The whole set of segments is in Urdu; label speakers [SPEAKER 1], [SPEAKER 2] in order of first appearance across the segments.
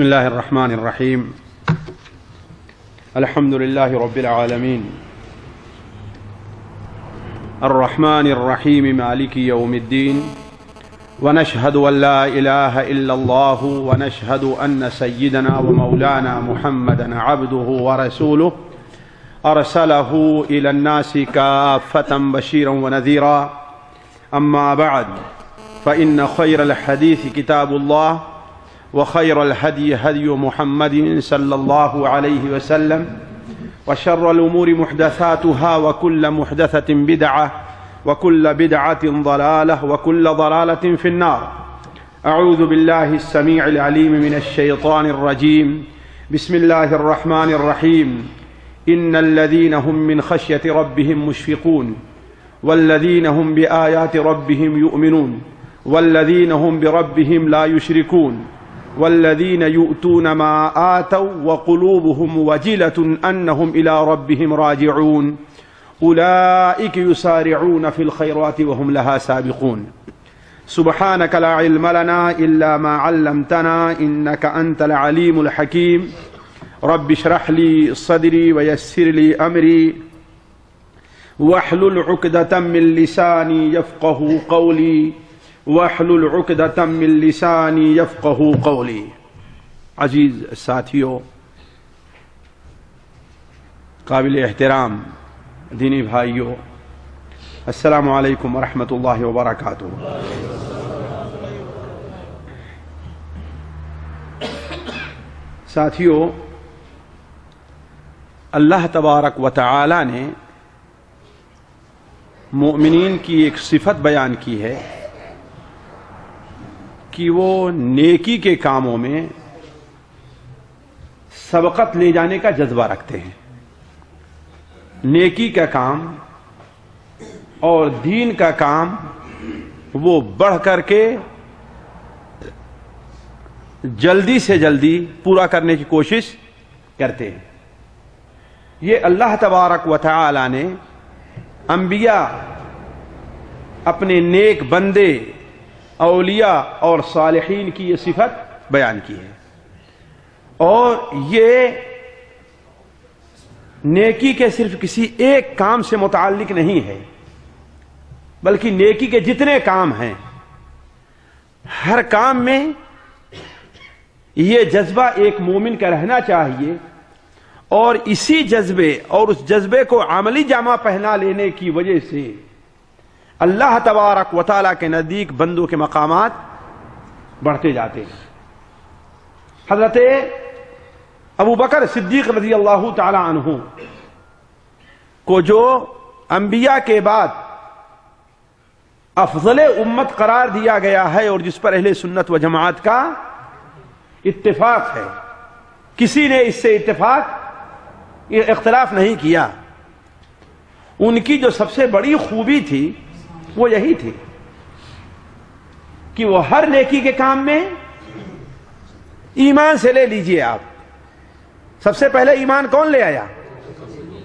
[SPEAKER 1] بسم الله الرحمن الرحيم. الحمد لله رب العالمين الرحمن الرحيم مالك يوم الدين، ونشهد أن لا إله إلا الله، ونشهد أن سيدنا ومولانا محمدا عبده ورسوله أرسله إلى الناس كافة بشيرا ونذيرا. أما بعد، فإن خير الحديث كتاب الله، وخير الهدي هدي محمد صلى الله عليه وسلم، وشر الأمور محدثاتها، وكل محدثة بدعة، وكل بدعة ضلالة، وكل ضلالة في النار. أعوذ بالله السميع العليم من الشيطان الرجيم. بسم الله الرحمن الرحيم. إن الذين هم من خشية ربهم مشفقون، والذين هم بآيات ربهم يؤمنون، والذين هم بربهم لا يشركون، والذين يؤتون ما آتوا وقلوبهم وجلة أنهم إلى ربهم راجعون، أولئك يسارعون في الخيرات وهم لها سابقون. سبحانك لا علم لنا إلا ما علمتنا إنك أنت العليم الحكيم. رب اشرح لي صدري ويسر لي أمري واحلل عقدة من لساني يفقه قولي واحلل عقدة من لساني يفقه قولي. عزیز ساتھیو، قابل احترام دینی بھائیو، السلام علیکم ورحمۃ اللہ وبرکاتہ. ساتھیو، اللہ تبارک و تعالی نے مومنین کی ایک صفت بیان کی ہے کہ وہ نیکی کے کاموں میں سبقت لے جانے کا جذبہ رکھتے ہیں. نیکی کا کام اور دین کا کام وہ بڑھ کر کے جلدی سے جلدی پورا کرنے کی کوشش کرتے ہیں. یہ اللہ تبارک و تعالی نے انبیاء، اپنے نیک بندے، اولیاء اور صالحین کی یہ صفت بیان کی ہے. اور یہ نیکی کے صرف کسی ایک کام سے متعلق نہیں ہے، بلکہ نیکی کے جتنے کام ہیں ہر کام میں یہ جذبہ ایک مومن کا رہنا چاہیے، اور اسی جذبے اور اس جذبے کو عملی جامہ پہنا لینے کی وجہ سے اللہ تبارک و تعالیٰ کے نزدیک بندوں کے مقامات بڑھتے جاتے ہیں. حضرت ابو بکر صدیق رضی اللہ تعالی عنہ کو جو انبیاء کے بعد افضل امت قرار دیا گیا ہے، اور جس پر اہل سنت و جماعت کا اتفاق ہے، کسی نے اس سے اختلاف نہیں کیا. ان کی جو سب سے بڑی خوبی تھی وہ یہی تھی کہ وہ ہر نیکی کے کام میں ایمان سے لے لیجئے. آپ سب سے پہلے ایمان کون لے آیا؟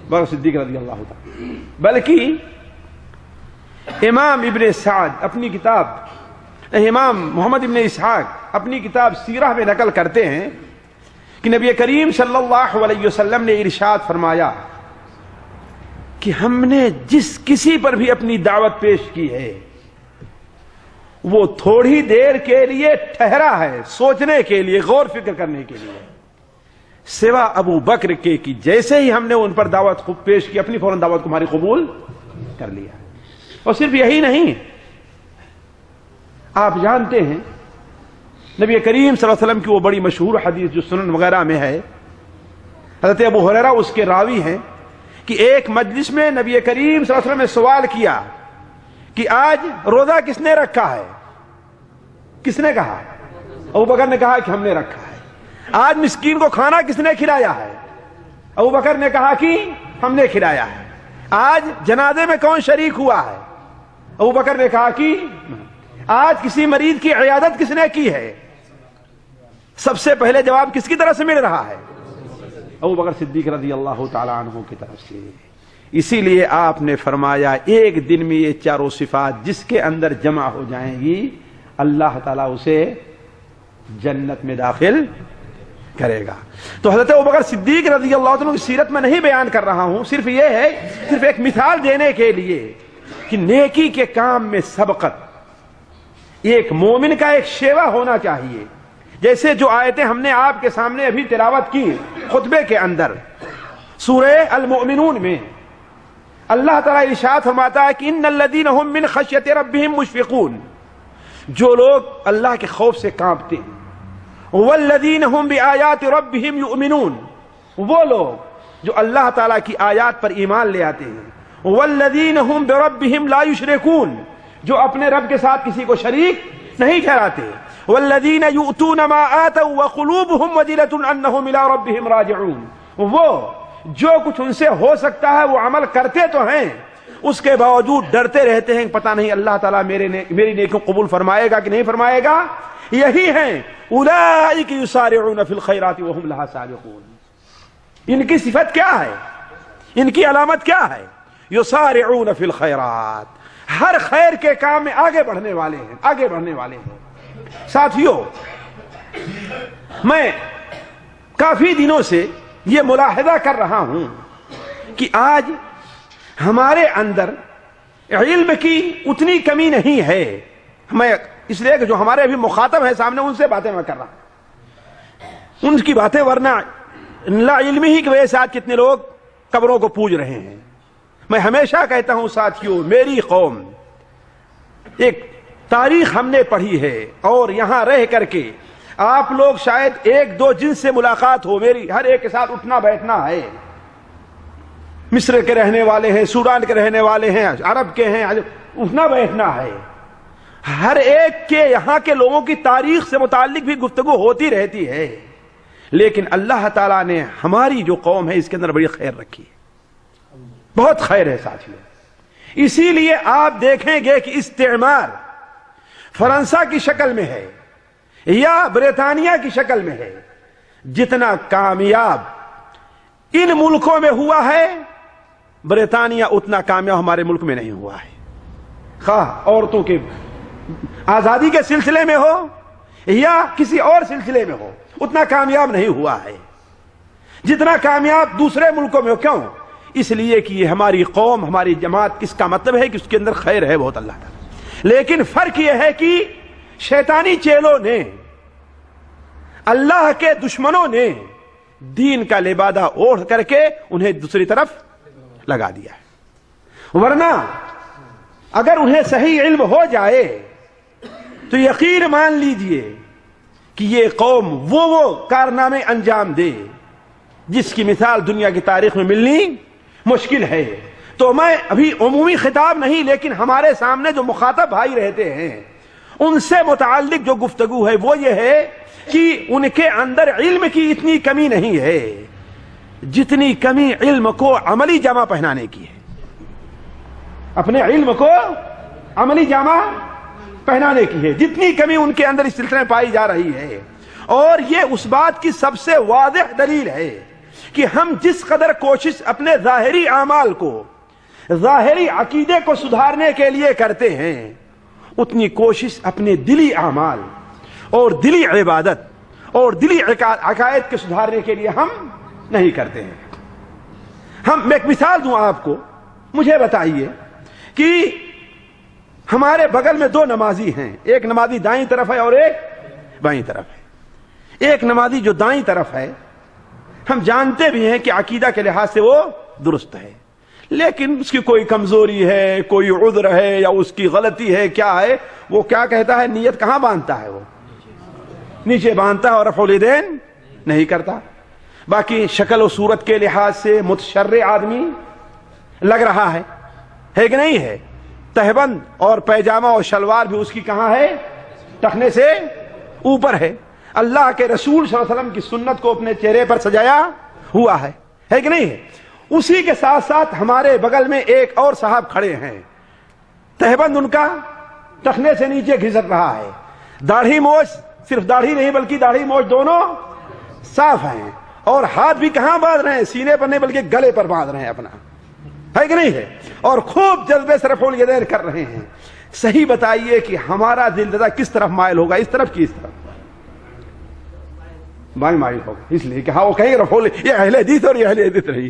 [SPEAKER 1] بکر صدیق رضی اللہ تعالی. بلکہ امام ابن سعد اپنی کتاب، امام محمد ابن اسحاق اپنی کتاب سیرہ میں نقل کرتے ہیں کہ نبی کریم صلی اللہ علیہ وسلم نے ارشاد فرمایا کہ ہم نے جس کسی پر بھی اپنی دعوت پیش کی ہے وہ تھوڑی دیر کے لیے ٹھہرا ہے، سوچنے کے لیے، غور فکر کرنے کے لیے، سوا ابو بکر کے کہ جیسے ہی ہم نے ان پر دعوت خوب پیش کی، اپنی فوراً دعوت کو ہماری قبول کر لیا. اور صرف یہی نہیں، آپ جانتے ہیں نبی کریم صلی اللہ علیہ وسلم کی وہ بڑی مشہور حدیث جو سنن وغیرہ میں ہے، حضرت ابو ہریرہ اس کے راوی ہیں، کہ ایک مجلس میں نبی کریم صلی اللہ علیہ وسلم نے سوال کیا کہ آج روزہ کس نے رکھا ہے؟ کس نے کہا؟ ابو بکر نے کہا کہ ہم نے رکھا ہے. آج مسکین کو کھانا کس نے کھلایا ہے؟ ابو بکر نے کہا کہ ہم نے کھلایا ہے. آج جنازے میں کون شریک ہوا ہے؟ ابو بکر نے کہا کہ آج کسی مریض کی عیادت کس نے کی ہے؟ سب سے پہلے جواب کس کی طرف سے مل رہا ہے؟ ابو بکر صدیق رضی اللہ تعالی عنہ کی طرف سے. اسی لیے آپ نے فرمایا ایک دن میں یہ چاروں صفات جس کے اندر جمع ہو جائیں گی اللہ تعالیٰ اسے جنت میں داخل کرے گا۔ تو حضرت ابوبکر صدیق رضی اللہ عنہ کی سیرت میں نہیں بیان کر رہا ہوں، صرف یہ ہے، صرف ایک مثال دینے کے لیے کہ نیکی کے کام میں سبقت ایک مومن کا ایک شیوا ہونا چاہیے۔ جیسے جو آیتیں ہم نے آپ کے سامنے ابھی تلاوت کی خطبے کے اندر سورہ المؤمنون میں، اللہ تعالیٰ ارشاد فرماتا ہے کہ ان الذین هم من خشیۃ ربهم مشفقون، جو لوگ اللہ کے خوف سے کانپتے ہیں، والذین هم بآیات ربهم یؤمنون، وہ لوگ جو اللہ تعالیٰ کی آیات پر ایمان لے آتے ہیں، والذین هم بربهم لا یشرکون، جو اپنے رب کے ساتھ کسی کو شریک نہیں ٹھہراتے، والذین یؤتون ما آتوا وقلوبهم وجلة انہم الی ربهم راجعون، وہ جو کچھ ان سے ہو سکتا ہے وہ عمل کرتے تو ہیں، اس کے باوجود ڈرتے رہتے ہیں پتہ نہیں اللہ تعالیٰ میری نیکیوں قبول فرمائے گا کہ نہیں فرمائے گا۔ یہی ہیں اولئک یسارعون فی الخیرات وهم لها سابقون، ان کی صفت کیا ہے، ان کی علامت کیا ہے؟ یسارعون فی الخیرات، ہر خیر کے کام میں آگے بڑھنے والے ہیں، آگے بڑھنے والے ہیں۔ ساتھیو، میں کافی دنوں سے یہ ملاحظہ کر رہا ہوں کہ آج ہمارے اندر علم کی اتنی کمی نہیں ہے، میں اس لیے کہ جو ہمارے ابھی مخاطب ہیں سامنے ان سے باتیں میں کر رہا ہوں، ان کی باتیں، ورنہ لا علمی ہی کی وجہ سے آج کتنے لوگ قبروں کو پوج رہے ہیں۔ میں ہمیشہ کہتا ہوں ساتھیو، میری قوم، ایک تاریخ ہم نے پڑھی ہے اور یہاں رہ کر کے آپ لوگ شاید ایک دو جن سے ملاقات ہو، میری ہر ایک کے ساتھ اٹھنا بیٹھنا ہے، مصر کے رہنے والے ہیں، سوڈان کے رہنے والے ہیں، عرب کے ہیں، اٹھنا بیٹھنا ہے، ہر ایک کے یہاں کے لوگوں کی تاریخ سے متعلق بھی گفتگو ہوتی رہتی ہے، لیکن اللہ تعالیٰ نے ہماری جو قوم ہے اس کے اندر بڑی خیر رکھی ہے، بہت خیر ہے ساتھیوں۔ اسی لیے آپ دیکھیں گے کہ استعمار فرانسہ کی شکل میں ہے یا برطانیہ کی شکل میں ہے، جتنا کامیاب ان ملکوں میں ہوا ہے برطانیہ اتنا کامیاب ہمارے ملک میں نہیں ہوا ہے، خواہ عورتوں کے آزادی کے سلسلے میں ہو یا کسی اور سلسلے میں ہو، اتنا کامیاب نہیں ہوا ہے جتنا کامیاب دوسرے ملکوں میں ہو۔ کیوں؟ اس لیے کہ یہ ہماری قوم، ہماری جماعت، اس کا مطلب ہے کہ اس کے اندر خیر ہے بہت اللہ تعالیٰ۔ لیکن فرق یہ ہے کہ شیطانی چیلوں نے، اللہ کے دشمنوں نے دین کا لبادہ اوڑھ کر کے انہیں دوسری طرف لگا دیا ہے، ورنہ اگر انہیں صحیح علم ہو جائے تو یقین مان لیجئے کہ یہ قوم وہ کارنامے انجام دے جس کی مثال دنیا کی تاریخ میں ملنی مشکل ہے۔ تو میں ابھی عمومی خطاب نہیں، لیکن ہمارے سامنے جو مخاطب بھائی رہتے ہیں ان سے متعلق جو گفتگو ہے وہ یہ ہے کہ ان کے اندر علم کی اتنی کمی نہیں ہے جتنی کمی علم کو عملی جامہ پہنانے کی ہے، اپنے علم کو عملی جامہ پہنانے کی ہے، جتنی کمی ان کے اندر اس سلسلے میں پائی جا رہی ہے۔ اور یہ اس بات کی سب سے واضح دلیل ہے کہ ہم جس قدر کوشش اپنے ظاہری اعمال کو، ظاہری عقیدے کو سدھارنے کے لیے کرتے ہیں، اتنی کوشش اپنے دلی اعمال اور دلی عبادت اور دلی عقائد کے سدھارنے کے لیے ہم نہیں کرتے ہیں۔ میں ایک مثال دوں آپ کو، مجھے بتائیے کہ ہمارے بغل میں دو نمازی ہیں، ایک نمازی دائیں طرف ہے اور ایک بائیں طرف ہے۔ ایک نمازی جو دائیں طرف ہے ہم جانتے بھی ہیں کہ عقیدہ کے لحاظ سے وہ درست ہے، لیکن اس کی کوئی کمزوری ہے، کوئی عذر ہے یا اس کی غلطی ہے، کیا ہے وہ کیا کہتا ہے، نیت کہاں باندھتا ہے، وہ نیچے باندھتا ہے اور رفع الیدین نہیں کرتا۔ باقی شکل و صورت کے لحاظ سے متشرع آدمی لگ رہا ہے کہ نہیں ہے، تہبند اور پیجامہ اور شلوار بھی اس کی کہاں ہے، ٹخنے سے اوپر ہے، اللہ کے رسول صلی اللہ علیہ وسلم کی سنت کو اپنے چہرے پر سجایا ہوا ہے کہ نہیں ہے۔ اسی کے ساتھ ساتھ ہمارے بغل میں ایک اور صاحب کھڑے ہیں، تہبند ان کا ٹخنے سے نیچے گھسٹ رہا ہے، داڑھی موچھ، صرف داڑھی نہیں بلکہ داڑھی موچھ دونوں صاف ہیں، اور ہاتھ بھی کہاں باندھ رہے ہیں، سینے پر نہیں بلکہ گلے پر باندھ رہے ہیں اپنا، ہے کہ نہیں ہے، اور خوب جذبے سے رفع الیدین کر رہے ہیں۔ صحیح بتائیے کہ ہمارا دل دادا کس طرف مائل ہوگا، اس طرف کی اس طرف؟ بائیں مائل ہوگا، اس لیے کہ ہاں وہ کہیں رفعول یہ اہل حدیث اور یہ اہل حدیث نہیں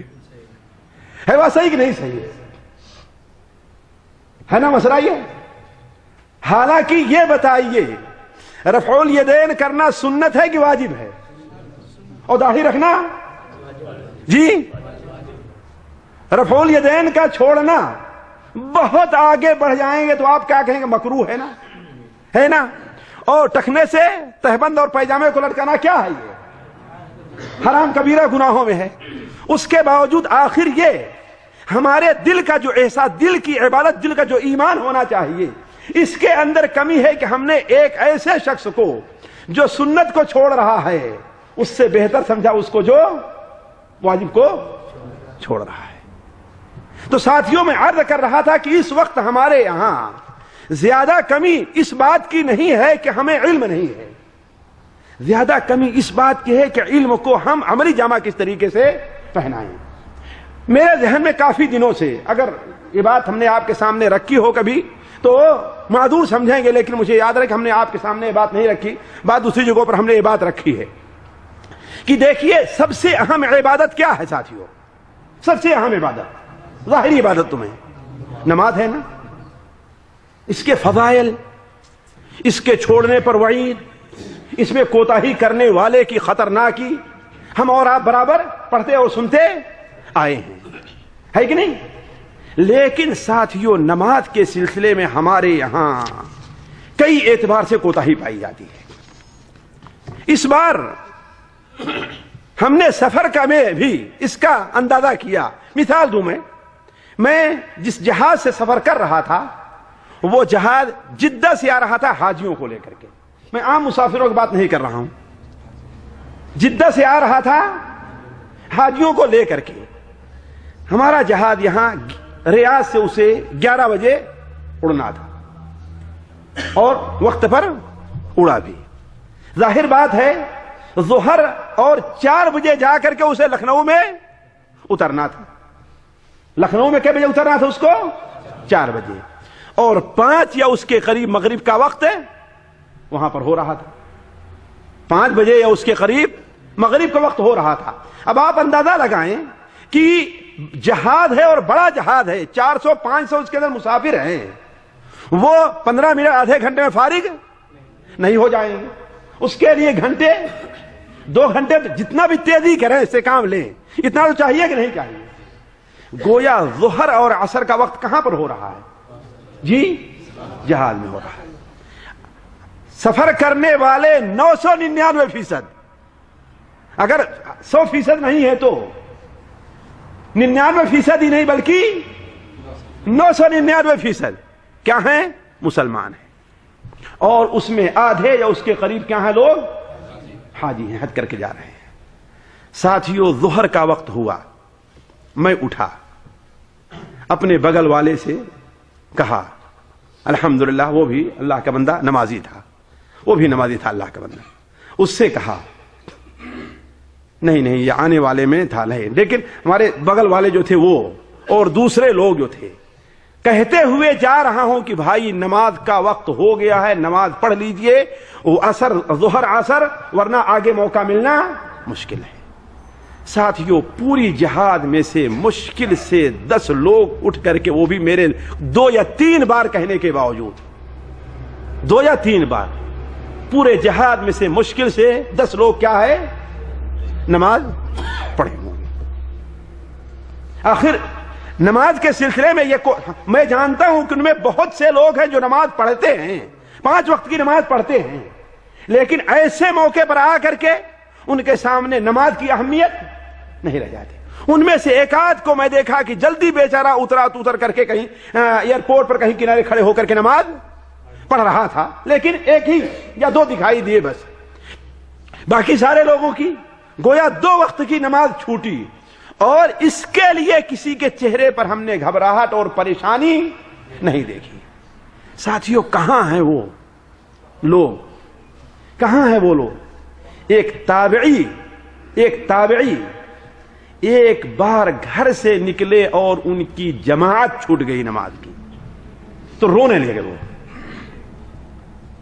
[SPEAKER 1] ہے وہ صحیح کہ نہیں صحیح ہے نا مسئلہ یہ؟ حالانکہ یہ بتائیے رفع الیدین کرنا سنت ہے کہ واجب ہے؟ اور داڑھی رکھنا جی رفع الیدین کا چھوڑنا بہت آگے بڑھ جائیں گے تو آپ کیا کہیں گے؟ مکروہ ہے نا؟ اور ٹکنے سے تہبند اور پیجامے کو لٹکانا کیا ہے؟ یہ حرام کبیرہ گناہوں میں ہے۔ اس کے باوجود آخر یہ ہمارے دل کا جو احساس، دل کی عبادت، دل کا جو ایمان ہونا چاہیے، اس کے اندر کمی ہے کہ ہم نے ایک ایسے شخص کو جو سنت کو چھوڑ رہا ہے اس سے بہتر سمجھا اس کو جو واجب کو چھوڑ رہا ہے۔ تو ساتھیوں میں عرض کر رہا تھا کہ اس وقت ہمارے یہاں زیادہ کمی اس بات کی نہیں ہے کہ ہمیں علم نہیں ہے، زیادہ کمی اس بات کی ہے کہ علم کو ہم عملی جامہ کس طریقے سے پہنائیں۔ میرے ذہن میں کافی دنوں سے، اگر یہ بات ہم نے آپ کے سامنے رکھی ہو کبھی تو معذور سمجھیں گے، لیکن مجھے یاد رہے کہ ہم نے آپ کے سامنے یہ بات نہیں رکھی، بات دوسری جگہوں پر ہم نے یہ بات رکھی ہے کہ دیکھیے سب سے اہم عبادت کیا ہے ساتھیوں؟ سب سے اہم عبادت، ظاہری عبادت تمہیں نماز ہے نا؟ اس کے فضائل، اس کے چھوڑنے پر وعید، اس میں کوتاہی کرنے والے کی خطرناکی ہم اور آپ برابر پڑھتے اور سنتے آئے ہیں، ہے کہ نہیں؟ لیکن ساتھیوں نماز کے سلسلے میں ہمارے یہاں کئی اعتبار سے کوتاہی پائی جاتی ہے۔ اس بار ہم نے سفر کا میں بھی اس کا اندازہ کیا۔ مثال دوں میں جس جہاز سے سفر کر رہا تھا وہ جہاز جدہ سے آ رہا تھا حاجیوں کو لے کر کے، میں عام مسافروں کی بات نہیں کر رہا ہوں، جدہ سے آ رہا تھا حاجیوں کو لے کر کے۔ ہمارا جہاز یہاں ریاض سے اسے 11 بجے اڑنا تھا اور وقت پر اڑا بھی۔ ظاہر بات ہے ظہر اور 4 بجے جا کر کے اسے لکھنؤ میں اترنا تھا۔ لکھنؤ میں کئے بجے اترنا تھا اس کو؟ 4 بجے، اور 5 یا اس کے قریب مغرب کا وقت وہاں پر ہو رہا تھا، 5 بجے یا اس کے قریب مغرب کا وقت ہو رہا تھا۔ اب آپ اندازہ لگائیں کہ جہاد ہے اور بڑا جہاد ہے، 400-500 اس کے اندر مسافر ہیں، وہ 15 منٹ آدھے گھنٹے میں فارغ نہیں ہو جائیں گے، اس کے لیے گھنٹے 2 گھنٹے جتنا بھی تیزی کریں اس سے کام لیں، اتنا تو چاہیے کہ نہیں چاہیے؟ گویا ظہر اور عصر کا وقت کہاں پر ہو رہا ہے جی؟ جہاد میں ہو رہا ہے۔ سفر کرنے والے 999%، اگر 100% نہیں ہے تو 99% ہی نہیں بلکہ 999% کیا ہیں؟ مسلمان ہیں، اور اس میں آدھے یا اس کے قریب کیا ہیں؟ لوگ حاجی ہیں، حج کر کے جا رہے ہیں۔ ساتھیوں ظہر کا وقت ہوا، میں اٹھا، اپنے بغل والے سے کہا، الحمدللہ وہ بھی اللہ کا بندہ نمازی تھا، وہ بھی نمازی تھا اللہ کا بندہ، اس سے کہا نہیں یہ آنے والے میں تھا نہیں، لیکن ہمارے بغل والے جو تھے وہ اور دوسرے لوگ جو تھے، کہتے ہوئے جا رہا ہوں کہ بھائی نماز کا وقت ہو گیا ہے، نماز پڑھ لیجئے، وہ عصر ظہر عصر، ورنہ آگے موقع ملنا مشکل ہے۔ ساتھیوں پوری جہاد میں سے مشکل سے 10 لوگ اٹھ کر کے، وہ بھی میرے 2 یا 3 بار کہنے کے باوجود، 2 یا 3 بار پورے جہاد میں سے مشکل سے 10 لوگ کیا ہے؟ نماز پڑھے ہوں۔ آخر نماز کے سلسلے میں میں جانتا ہوں کہ ان میں بہت سے لوگ ہیں جو نماز پڑھتے ہیں، 5 وقت کی نماز پڑھتے ہیں، لیکن ایسے موقع پر آ کر کے ان کے سامنے نماز کی اہمیت نہیں رہ جاتی۔ ان میں سے ایک آدھ کو میں دیکھا کہ جلدی بیچارہ اتر کر کے کہیں ایئرپورٹ پر کہیں کنارے کھڑے ہو کر کے نماز پڑھ رہا تھا، لیکن 1 ہی یا 2 دکھائی دیے بس، باقی سارے لوگوں کی گویا 2 وقت کی نماز چھوٹی، اور اس کے لیے کسی کے چہرے پر ہم نے گھبراہٹ اور پریشانی نہیں دیکھی۔ ساتھیوں کہاں ہیں وہ لوگ؟ کہاں ہیں وہ لوگ؟ ایک تابعی ایک بار گھر سے نکلے اور ان کی جماعت چھوٹ گئی نماز کی تو رونے لگے، وہ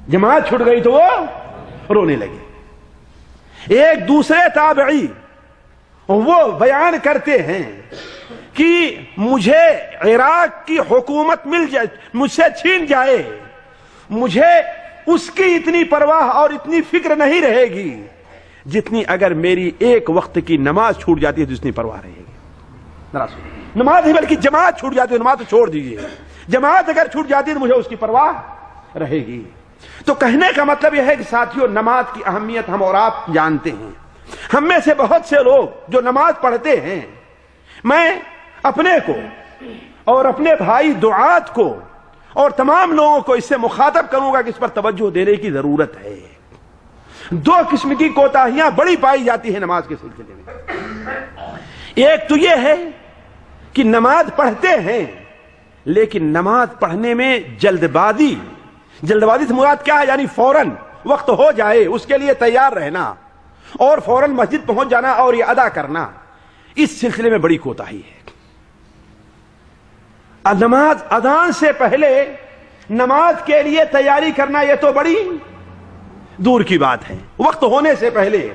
[SPEAKER 1] جماعت چھوٹ گئی تو وہ رونے لگے۔ ایک دوسرے تابعی وہ بیان کرتے ہیں کہ مجھے عراق کی حکومت مل جائے، مجھ سے چھین جائے، مجھے اس کی اتنی پرواہ اور اتنی فکر نہیں رہے گی جتنی اگر میری ایک وقت کی نماز چھوٹ جاتی ہے تو اتنی پرواہ رہے گی۔ نماز نہیں بلکہ جماعت چھوٹ جاتی ہے، نماز تو چھوڑ دیجیے، جماعت اگر چھوٹ جاتی ہے تو مجھے اس کی پرواہ رہے گی۔ تو کہنے کا مطلب یہ ہے کہ ساتھیوں، نماز کی اہمیت ہم اور آپ جانتے ہیں۔ ہم میں سے بہت سے لوگ جو نماز پڑھتے ہیں، میں اپنے کو اور اپنے بھائی دعات کو اور تمام لوگوں کو اس سے مخاطب کروں گا کہ اس پر توجہ دینے کی ضرورت ہے۔ دو قسم کی کوتاہیاں بڑی پائی جاتی ہیں نماز کے سلسلے میں۔ ایک تو یہ ہے کہ نماز پڑھتے ہیں لیکن نماز پڑھنے میں جلد بازی سے مراد کیا ہے؟ یعنی فوراً وقت ہو جائے اس کے لیے تیار رہنا اور فوراً مسجد پہنچ جانا اور یہ ادا کرنا، اس سلسلے میں بڑی کوتاہی ہے۔ نماز اذان سے پہلے نماز کے لیے تیاری کرنا یہ تو بڑی دور کی بات ہے، وقت ہونے سے پہلے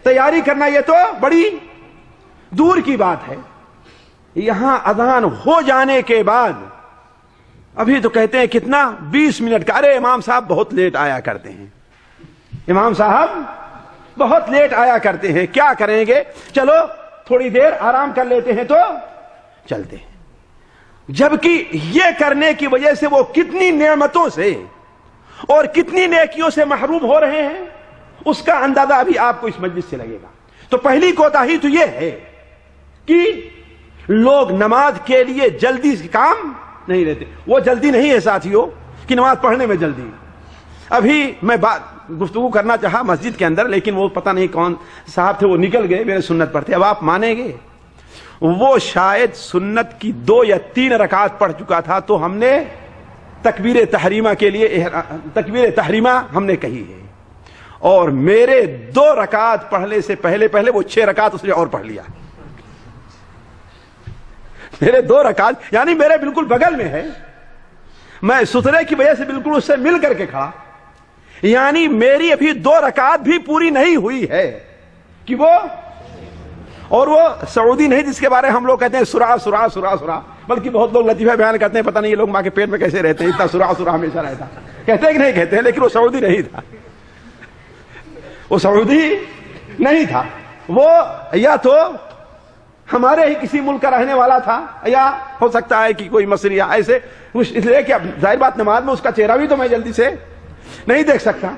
[SPEAKER 1] تیاری کرنا یہ تو بڑی دور کی بات ہے۔ یہاں اذان ہو جانے کے بعد ابھی تو کہتے ہیں کتنا 20 منٹ کا، ارے امام صاحب بہت لیٹ آیا کرتے ہیں، امام صاحب بہت لیٹ آیا کرتے ہیں، کیا کریں گے، چلو تھوڑی دیر آرام کر لیتے ہیں تو چلتے ہیں۔ جبکہ یہ کرنے کی وجہ سے وہ کتنی نعمتوں سے اور کتنی نیکیوں سے محروم ہو رہے ہیں، اس کا اندازہ ابھی آپ کو اس مجلس سے لگے گا۔ تو پہلی کوتاہی تو یہ ہے کہ لوگ نماز کے لیے جلدی سے کام نہیں لیتے۔ وہ جلدی نہیں ہے ساتھیوں کہ نماز پڑھنے میں جلدی۔ ابھی میں گفتگو کرنا چاہا مسجد کے اندر، لیکن وہ پتہ نہیں کون صاحب تھے، وہ نکل گئے، میرے سنت پڑھتے۔ اب آپ مانیں گے وہ شاید سنت کی 2 یا 3 رکعات پڑھ چکا تھا تو ہم نے تکبیر تحریمہ کے لیے تکبیر تحریمہ ہم نے کہی ہے، اور میرے 2 رکعات پڑھنے سے پہلے وہ 6 رکعات اس نے اور پڑھ لیا۔ میرے 2 رکعات یعنی میرے بالکل بغل میں ہے، میں سترے کی وجہ سے بالکل اس سے مل کر کے کھڑا، یعنی میری ابھی 2 رکعات بھی پوری نہیں ہوئی ہے کہ وہ، اور وہ سعودی نہیں جس کے بارے ہم لوگ کہتے ہیں سرا سرا سرا سرا، بلکہ بہت لوگ لطیفہ بیان کرتے ہیں پتہ نہیں یہ لوگ ماں کے پیٹ میں کیسے رہتے ہیں، اتنا سرا سرا ہمیشہ رہتا، کہتے ہیں کہ نہیں کہتے ہیں، لیکن وہ سعودی نہیں تھا، وہ سعودی نہیں تھا، وہ یا تو ہمارے ہی کسی ملک کا رہنے والا تھا، یا ہو سکتا ہے کہ کوئی مصری یا ایسے، اس لیے کہ اب ظاہر بات نماز میں اس کا چہرہ بھی تو میں جلدی سے نہیں دیکھ سکتا۔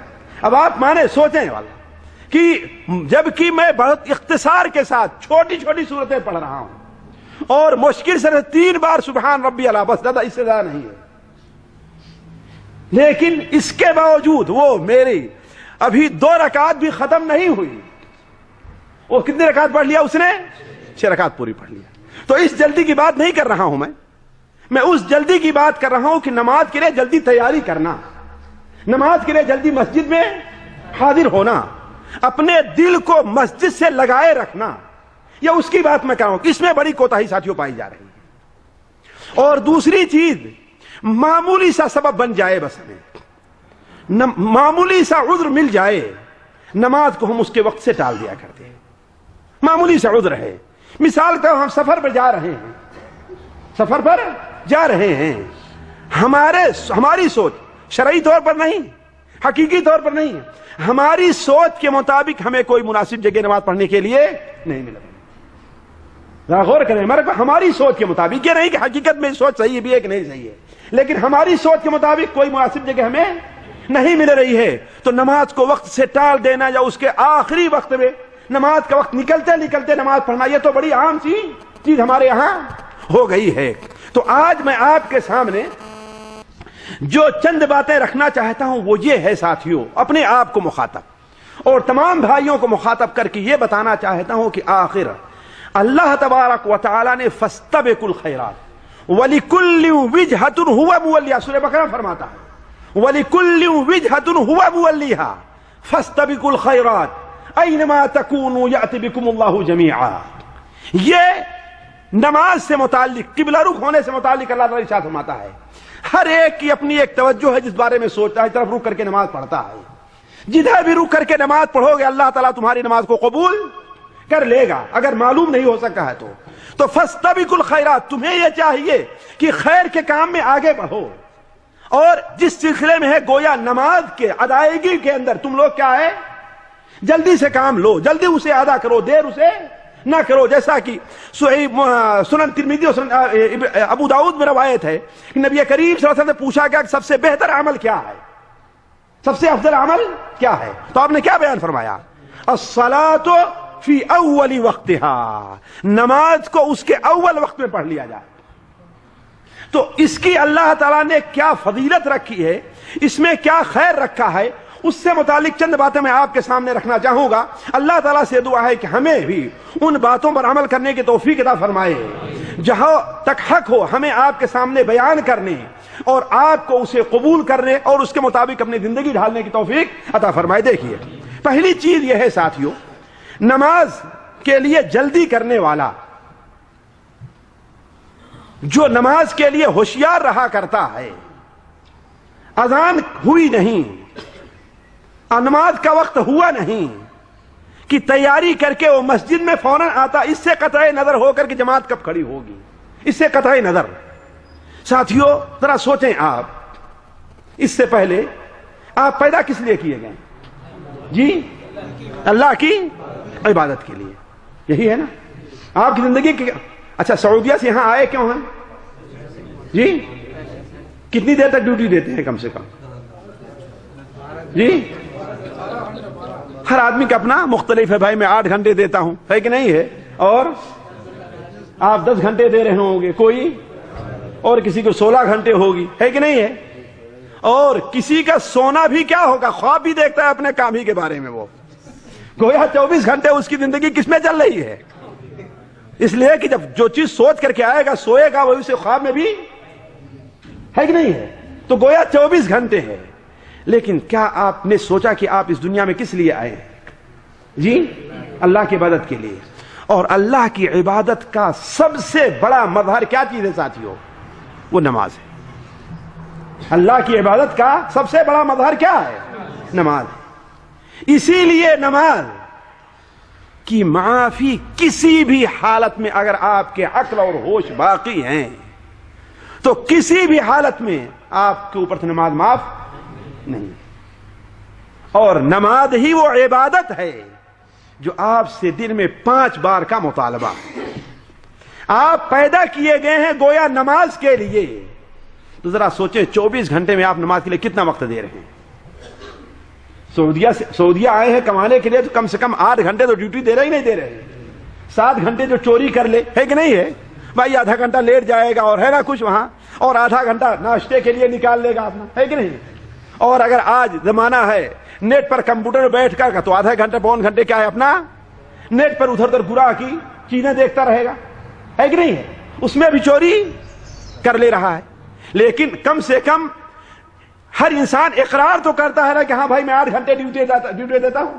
[SPEAKER 1] اب آپ مانے سوچیں والا کہ جبکہ میں بہت اختصار کے ساتھ چھوٹی چھوٹی صورتیں پڑھ رہا ہوں اور مشکل سے 3 بار سبحان ربی اعلیٰ، بس زیادہ اس سے زیادہ نہیں ہے، لیکن اس کے باوجود وہ میری ابھی 2 رکعات بھی ختم نہیں ہوئی، وہ کتنی رکعات پڑھ لیا اس نے؟ 6 رکعات پوری پڑھ لیا۔ تو اس جلدی کی بات نہیں کر رہا ہوں میں اس جلدی کی بات کر رہا ہوں کہ نماز کے لیے جلدی تیاری کرنا، نماز کے لیے جلدی مسجد میں حاضر ہونا، اپنے دل کو مسجد سے لگائے رکھنا، یا اس کی بات میں کہوں کہ اس میں بڑی کوتاہی ساتھیوں پائی جا رہی ہے۔ اور دوسری چیز، معمولی سا سبب بن جائے، بس ہمیں معمولی سا عذر مل جائے، نماز کو ہم اس کے وقت سے ٹال دیا کرتے ہیں، معمولی سا عذر ہے۔ مثال کہ ہم سفر پر جا رہے ہیں، ہماری سوچ شرعی طور پر نہیں، حقیقی طور پر نہیں، ہماری سوچ کے مطابق ہمیں کوئی مناسب جگہ نماز پڑھنے کے لیے نہیں ملے، ذرا غور کریں، ہماری سوچ کے مطابق، یہ نہیں کہ حقیقت میں سوچ صحیح بھی ہے کہ نہیں صحیح ہے، لیکن ہماری سوچ کے مطابق کوئی مناسب جگہ ہمیں نہیں مل رہی ہے، تو نماز کو وقت سے ٹال دینا یا اس کے آخری وقت میں نماز کا وقت نکلتے نکلتے نماز پڑھنا، یہ تو بڑی عام سی چیز ہمارے یہاں ہو گئی ہے۔ تو آج میں آپ کے سامنے جو چند باتیں رکھنا چاہتا ہوں وہ یہ ہے ساتھیوں، اپنے آپ کو مخاطب اور تمام بھائیوں کو مخاطب کر کے یہ بتانا چاہتا ہوں کہ آخر اللہ تبارک و تعالی نے فاستبقوا الخیرات وَلِكُلِّ وِجْهَةٌ هُوَ مُوَلِّيهَا، سورہ بقرہ فرماتا ہے وَلِكُلِّ وِجْهَةٌ هُوَ مُوَلِّيهَا فاستبقوا الخیرات اینما تکونوا یأتی بکم اللہ جمیعا۔ یہ نماز سے متعلق، قبلہ رخ ہونے سے متعلق اللہ تعالی ارشاد فرماتا ہے، ہر ایک کی اپنی ایک توجہ ہے جس بارے میں سوچتا ہے، طرف رخ کر کے نماز پڑھتا ہے،
[SPEAKER 2] جدھر بھی رک کر کے نماز پڑھو گے اللہ تعالیٰ تمہاری نماز کو قبول کر لے گا، اگر معلوم نہیں ہو سکا ہے تو فاستبقوا الخیرات، تمہیں یہ چاہیے کہ خیر کے کام میں آگے بڑھو، اور جس سلسلے میں ہے گویا نماز کے ادائیگی کے اندر تم لوگ کیا ہے، جلدی سے کام لو، جلدی اسے ادا کرو، دیر اسے نہ کرو، جیسا کہ سنن ترمذی اور سنن ابو داؤد میں روایت ہے کہ نبی کریم صلی اللہ علیہ وسلم سے پوچھا گیا کہ سب سے بہتر عمل کیا ہے، سب سے افضل عمل کیا ہے، تو آپ نے کیا بیان فرمایا، الصلاۃ فی اول وقتہا، نماز کو اس کے اول وقت میں پڑھ لیا جائے۔ تو اس کی اللہ تعالیٰ نے کیا فضیلت رکھی ہے، اس میں کیا خیر رکھا ہے، اس سے متعلق چند باتیں میں آپ کے سامنے رکھنا چاہوں گا۔ اللہ تعالیٰ سے دعا ہے کہ ہمیں بھی ان باتوں پر عمل کرنے کی توفیق عطا فرمائے جہاں تک حق ہو ہمیں آپ کے سامنے بیان کرنے اور آپ کو اسے قبول کرنے اور اس کے مطابق اپنی زندگی ڈھالنے کی توفیق عطا فرمائے۔ دیکھیے پہلی چیز یہ ہے ساتھیوں، نماز کے لیے جلدی کرنے والا، جو نماز کے لیے ہوشیار رہا کرتا ہے، اذان ہوئی نہیں، نماز کا وقت ہوا نہیں کہ تیاری کر کے وہ مسجد میں فوراً آتا، اس سے قطع نظر ہو کر کہ جماعت کب کھڑی ہوگی، اس سے قطع نظر۔ ساتھیوں ذرا سوچیں، آپ اس سے پہلے آپ پیدا کس لیے کیے گئے؟ جی اللہ کی عبادت کے لیے، یہی ہے نا آپ کی زندگی کی۔ اچھا سعودیہ سے یہاں آئے کیوں ہیں؟ جی کتنی دیر تک ڈیوٹی دیتے ہیں کم سے کم؟ جی ہر آدمی کا اپنا مختلف ہے، بھائی میں 8 گھنٹے دیتا ہوں، ہے کہ نہیں ہے، اور آپ 10 گھنٹے دے رہے ہوں گے کوئی، اور کسی کو 16 گھنٹے ہوگی، ہے کہ نہیں ہے، اور کسی کا سونا بھی کیا ہوگا، خواب بھی دیکھتا ہے اپنے کام ہی کے بارے میں، وہ گویا 24 گھنٹے اس کی زندگی کس میں چل رہی ہے، اس لیے کہ جب جو چیز سوچ کر کے آئے گا سوئے گا وہ اسے خواب میں بھی، ہے کہ نہیں ہے، تو گویا 24 گھنٹے ہے۔ لیکن کیا آپ نے سوچا کہ آپ اس دنیا میں کس لیے آئے ہیں؟ جی اللہ کی عبادت کے لیے، اور اللہ کی عبادت کا سب سے بڑا مظہر کیا چیز ہے ساتھیوں؟ وہ نماز ہے۔ اللہ کی عبادت کا سب سے بڑا مظہر کیا ہے؟ نماز ہے۔ اسی لیے نماز کی معافی کسی بھی حالت میں، اگر آپ کے عقل اور ہوش باقی ہیں تو کسی بھی حالت میں آپ کے اوپر سے نماز معاف نہیں، اور نماز ہی وہ عبادت ہے جو آپ سے دن میں 5 بار کا مطالبہ ہے۔ آپ پیدا کیے گئے ہیں گویا نماز کے لیے، تو ذرا سوچیں 24 گھنٹے میں آپ نماز کے لیے کتنا وقت دے رہے ہیں؟ سعودیہ آئے ہیں کمانے کے لیے تو کم سے کم 8 گھنٹے تو ڈیوٹی دے رہے ہی نہیں دے رہے، 7 گھنٹے جو چوری کر لے، ہے کہ نہیں ہے، بھائی آدھا گھنٹہ لیٹ جائے گا اور ہے نا کچھ وہاں، اور آدھا گھنٹہ ناشتے کے لیے نکال لے گا اپنا، ہے کہ نہیں، اور اگر آج زمانہ ہے نیٹ پر کمپیوٹر بیٹھ کر تو آدھا گھنٹہ 1.25 گھنٹے کیا ہے اپنا نیٹ پر ادھر ادھر گرا کی چیزیں دیکھتا رہے گا، ہے کہ نہیں ہے، اس میں بھی چوری کر لے رہا ہے۔ لیکن کم سے کم ہر انسان اقرار تو کرتا ہے نا کہ ہاں بھائی میں 8 گھنٹے ڈیوٹی دیتا ہوں،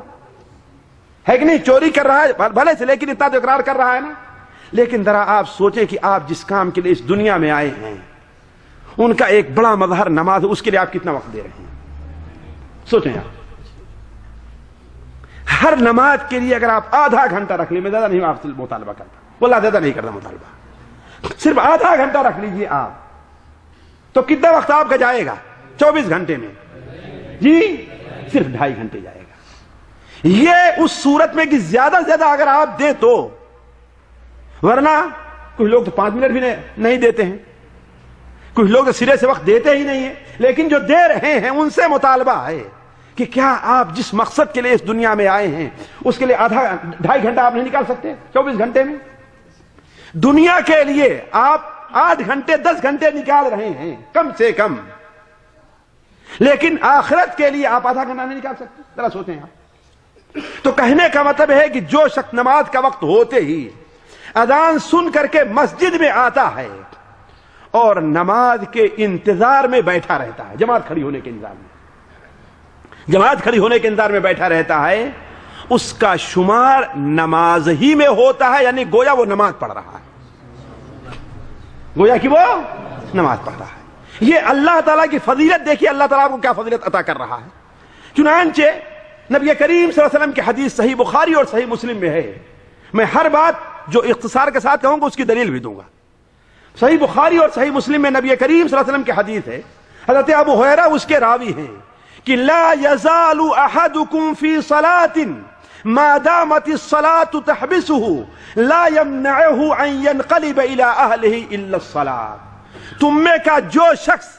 [SPEAKER 2] ہے کہ نہیں، چوری کر رہا ہے بھلے سے لیکن اتنا تو اقرار کر رہا ہے نا۔ لیکن ذرا آپ سوچیں کہ آپ جس کام کے لیے اس دنیا میں آئے ہیں ان کا ایک بڑا مظہر نماز ہے، اس کے لیے آپ کتنا وقت دے رہے ہیں؟ سوچیں آپ، ہر نماز کے لیے اگر آپ آدھا گھنٹہ رکھ لیں، میں زیادہ نہیں آپ سے مطالبہ کرتا، واللہ زیادہ نہیں کرتا مطالبہ، صرف آدھا گھنٹہ رکھ لیجئے آپ، تو کتنا وقت آپ کا جائے گا 24 گھنٹے میں؟ جی صرف 2.5 گھنٹے جائے گا۔ یہ اس صورت میں کہ زیادہ سے زیادہ اگر آپ دیں تو، ورنہ کچھ لوگ تو 5 منٹ بھی نہیں دیتے ہیں، کچھ لوگ تو سرے سے وقت دیتے ہی نہیں ہیں، لیکن جو دے رہے ہیں ان سے مطالبہ ہے کہ کیا آپ جس مقصد کے لیے اس دنیا میں آئے ہیں اس کے لیے 2.5 گھنٹہ آپ نہیں نکال سکتے 24 گھنٹے میں؟ دنیا کے لیے آپ 8 گھنٹے 10 گھنٹے نکال رہے ہیں کم سے کم، لیکن آخرت کے لیے آپ آدھا گھنٹہ نہیں نکال سکتے؟ ذرا سوچیں آپ۔ تو کہنے کا مطلب ہے کہ جو شخص نماز کا وقت ہوتے ہی اذان سن کر کے مسجد میں آتا ہے اور نماز کے انتظار میں بیٹھا رہتا ہے، جماعت کھڑی ہونے کے انتظار میں بیٹھا رہتا ہے، اس کا شمار نماز ہی میں ہوتا ہے، یعنی گویا وہ نماز پڑھ رہا ہے، گویا کہ وہ نماز پڑھ رہا ہے۔ یہ اللہ تعالیٰ کی فضیلت دیکھیے، اللہ تعالیٰ کو کیا فضیلت عطا کر رہا ہے۔ چنانچہ نبی کریم صلی اللہ علیہ وسلم کی حدیث صحیح بخاری اور صحیح مسلم میں ہے. میں ہر بات جو اختصار کے ساتھ کہوں گا اس کی دلیل بھی دوں گا. صحیح بخاری اور صحیح مسلم میں نبی کریم صلی اللہ علیہ وسلم کی حدیث ہے. حضرت ابو ہریرہ اس کے راوی ہیں کہ لا یزال احدکم فی صلاۃ ما دامت الصلاۃ تحبسه لا يمنعه ان ينقلب الى اهله الا الصلاۃ. تم میں کا جو شخص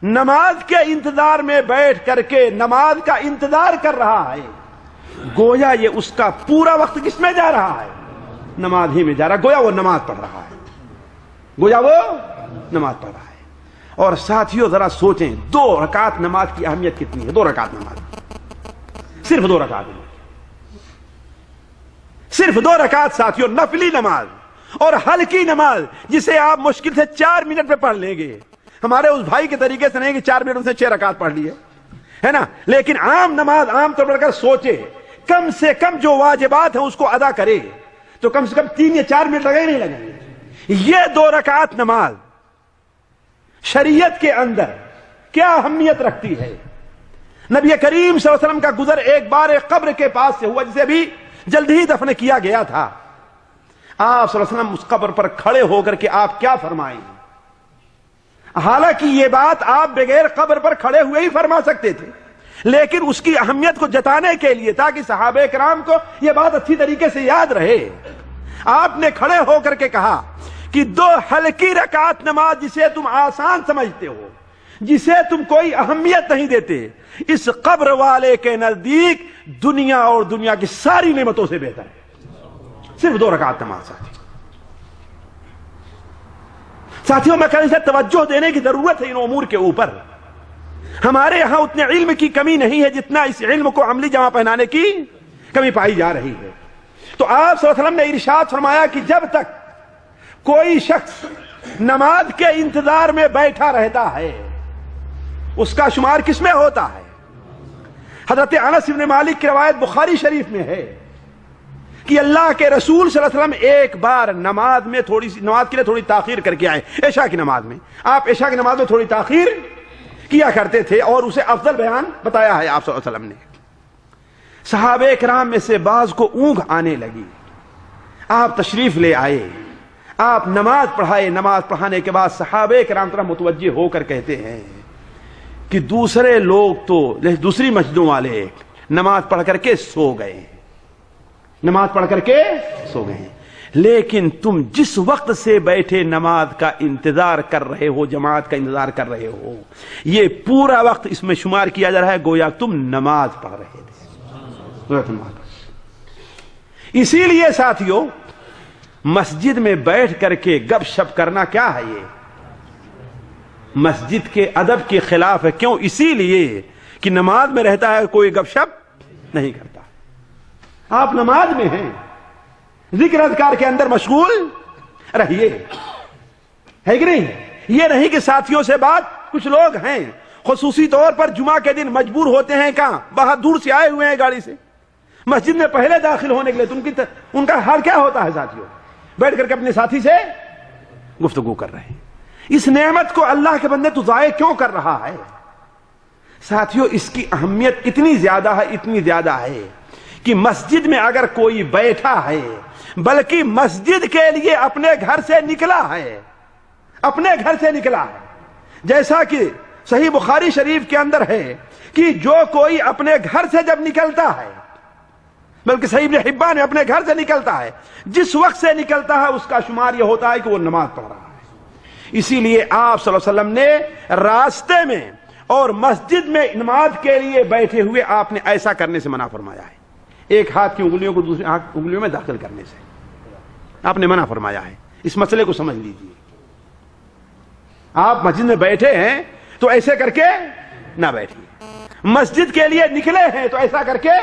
[SPEAKER 2] نماز کے انتظار میں بیٹھ کر کے نماز کا انتظار کر رہا ہے، گویا یہ اس کا پورا وقت کس میں جا رہا ہے؟ نماز ہی میں جا رہا ہے. گویا وہ نماز پڑھ رہا ہے، گویا وہ نماز پڑھ رہا ہے. اور ساتھیوں ذرا سوچیں 2 رکعت نماز کی اہمیت کتنی ہے. 2 رکعت نماز، صرف 2 رکعت، صرف 2 رکعت ساتھیوں، نفلی نماز اور ہلکی نماز جسے آپ مشکل سے 4 منٹ میں پڑھ لیں گے. ہمارے اس بھائی کے طریقے سے نہیں کہ 4 منٹ سے 6 رکعت پڑھ لیے، ہے نا. لیکن عام نماز عام طور پر اگر سوچے کم سے کم جو واجبات ہیں اس کو ادا کرے تو کم سے کم 3 یا 4 منٹ لگے نہیں لگیں گے. یہ 2 رکعت نماز شریعت کے اندر کیا اہمیت رکھتی ہے. نبی کریم صلی اللہ علیہ وسلم کا گزر ایک بار ایک قبر کے پاس سے ہوا جسے بھی جلد ہی دفن کیا گیا تھا. آپ صلی اللہ علیہ وسلم اس قبر پر کھڑے ہو کر کے آپ کیا فرمائیں؟ حالانکہ یہ بات آپ بغیر قبر پر کھڑے ہوئے ہی فرما سکتے تھے، لیکن اس کی اہمیت کو جتانے کے لیے تاکہ صحابہ کرام کو یہ بات اچھی طریقے سے یاد رہے، آپ نے کھڑے ہو کر کے کہا کہ 2 ہلکی رکعت نماز جسے تم آسان سمجھتے ہو، جسے تم کوئی اہمیت نہیں دیتے، اس قبر والے کے نزدیک دنیا اور دنیا کی ساری نعمتوں سے بہتر ہے. صرف 2 رکعت نماز. ساتھیوں میں کہیں سے توجہ دینے کی ضرورت ہے ان امور کے اوپر. ہمارے یہاں اتنے علم کی کمی نہیں ہے جتنا اس علم کو عملی جمع پہنانے کی کمی پائی جا رہی ہے. تو آپ صلی اللہ علیہ وسلم نے ارشاد فرمایا کہ جب تک کوئی شخص نماز کے انتظار میں بیٹھا رہتا ہے اس کا شمار کس میں ہوتا ہے؟ حضرت انس بن مالک کی روایت بخاری شریف میں ہے کہ اللہ کے رسول صلی اللہ علیہ وسلم ایک بار نماز کے لیے تھوڑی تاخیر کر کے آئے. عشاء کی نماز میں آپ عشاء کی نماز میں تھوڑی تاخیر کیا کرتے تھے اور اسے افضل بیان بتایا ہے آپ صلی اللہ علیہ وسلم نے. صحابہ کرام میں سے بعض کو اونگ آنے لگی، آپ تشریف لے آئے، آپ نماز پڑھائے. نماز پڑھانے کے بعد صحابہ کرام طرف متوجہ ہو کر کہتے ہیں کہ دوسرے لوگ تو دوسری مسجدوں والے نماز پڑھ کر کے سو گئے، نماز پڑھ کر کے سو گئے، لیکن تم جس وقت سے بیٹھے نماز کا انتظار کر رہے ہو، جماعت کا انتظار کر رہے ہو، یہ پورا وقت اس میں شمار کیا جا رہا ہے گویا تم نماز پڑھ رہے تھے. اسی لیے ساتھیوں مسجد میں بیٹھ کر کے گپ شپ کرنا کیا ہے؟ یہ مسجد کے ادب کے خلاف ہے. کیوں؟ اسی لیے کہ نماز میں رہتا ہے کوئی گپ شپ نہیں کرتا. آپ نماز میں ہیں، ذکر اذکار کے اندر مشغول رہیے، ہے کہ نہیں؟ یہ نہیں کہ ساتھیوں سے بات. کچھ لوگ ہیں خصوصی طور پر جمعہ کے دن مجبور ہوتے ہیں، کہاں باہر دور سے آئے ہوئے ہیں گاڑی سے مسجد میں پہلے داخل ہونے کے لیے، تو ان کا حال کیا ہوتا ہے ساتھیوں؟ بیٹھ کر کے اپنے ساتھی سے گفتگو کر رہے ہیں. اس نعمت کو اللہ کے بندے تو ضائع کیوں کر رہا ہے؟ ساتھیوں اس کی اہمیت اتنی زیادہ ہے کہ مسجد میں اگر کوئی بیٹھا ہے بلکہ مسجد کے لیے اپنے گھر سے نکلا ہے، جیسا کہ صحیح بخاری شریف کے اندر ہے کہ جو کوئی اپنے گھر سے جب نکلتا ہے، بلکہ صحیح ابن حبان میں اپنے گھر سے نکلتا ہے، جس وقت سے نکلتا ہے اس کا شمار یہ ہوتا ہے کہ وہ نماز پڑھ رہا ہے. اسی لیے آپ صلی اللہ علیہ وسلم نے راستے میں اور مسجد میں نماز کے لیے بیٹھے ہوئے آپ نے ایسا کرنے سے منع فرمایا ہے. ایک ہاتھ کی انگلیوں کو دوسرے ہاتھ انگلیوں میں داخل کرنے سے آپ نے منع فرمایا ہے. اس مسئلے کو سمجھ لیجیے. آپ مسجد میں بیٹھے ہیں تو ایسے کر کے نہ بیٹھیے، مسجد کے لیے نکلے ہیں تو ایسا کر کے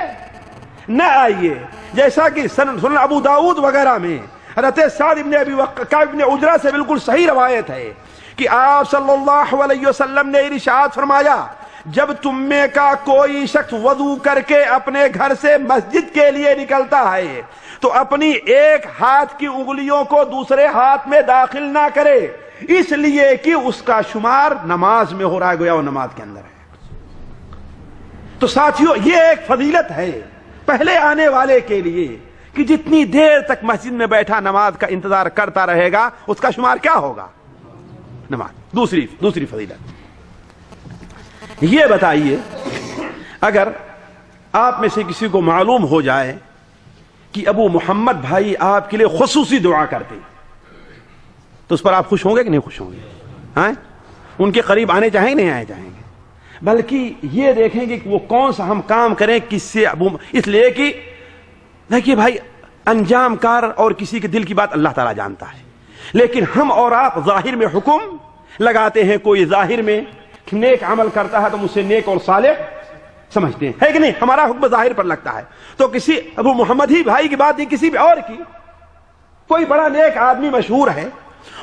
[SPEAKER 2] نہ آئیے. جیسا کہ سنن ابو داؤد وغیرہ میں حضرت سعد بن ابی وقاص بن عجرہ سے بالکل صحیح روایت ہے کہ آپ صلی اللہ علیہ وسلم نے ارشاد فرمایا، جب تم میں کا کوئی شخص وضو کر کے اپنے گھر سے مسجد کے لیے نکلتا ہے تو اپنی ایک ہاتھ کی انگلیوں کو دوسرے ہاتھ میں داخل نہ کرے، اس لیے کہ اس کا شمار نماز میں ہو رہا ہے، گویا وہ نماز کے اندر ہے. تو ساتھیوں یہ ایک فضیلت ہے پہلے آنے والے کے لیے کہ جتنی دیر تک مسجد میں بیٹھا نماز کا انتظار کرتا رہے گا اس کا شمار کیا ہوگا؟ نماز۔ دوسری فضیلت یہ بتائیے، اگر آپ میں سے کسی کو معلوم ہو جائے کہ ابو محمد بھائی آپ کے لیے خصوصی دعا کرتے تو اس پر آپ خوش ہوں گے کہ نہیں خوش ہوں گے؟ ہاں، ان کے قریب آنے چاہیں گے نہیں آنے چاہیں گے؟ بلکہ یہ دیکھیں گے کہ وہ کون سا ہم کام کریں کس سے اس لیے کہ دیکھیے بھائی، انجام کار اور کسی کے دل کی بات اللہ تعالیٰ جانتا ہے، لیکن ہم اور آپ ظاہر میں حکم لگاتے ہیں۔ کوئی ظاہر میں نیک عمل کرتا ہے تو مجھ سے نیک اور صالح سمجھتے ہیں، ہے کہ نہیں؟ ہمارا حکم ظاہر پر لگتا ہے۔ تو کسی ابو محمد ہی بھائی کی بات نہیں، کسی بھی اور کی، کوئی بڑا نیک آدمی مشہور ہے،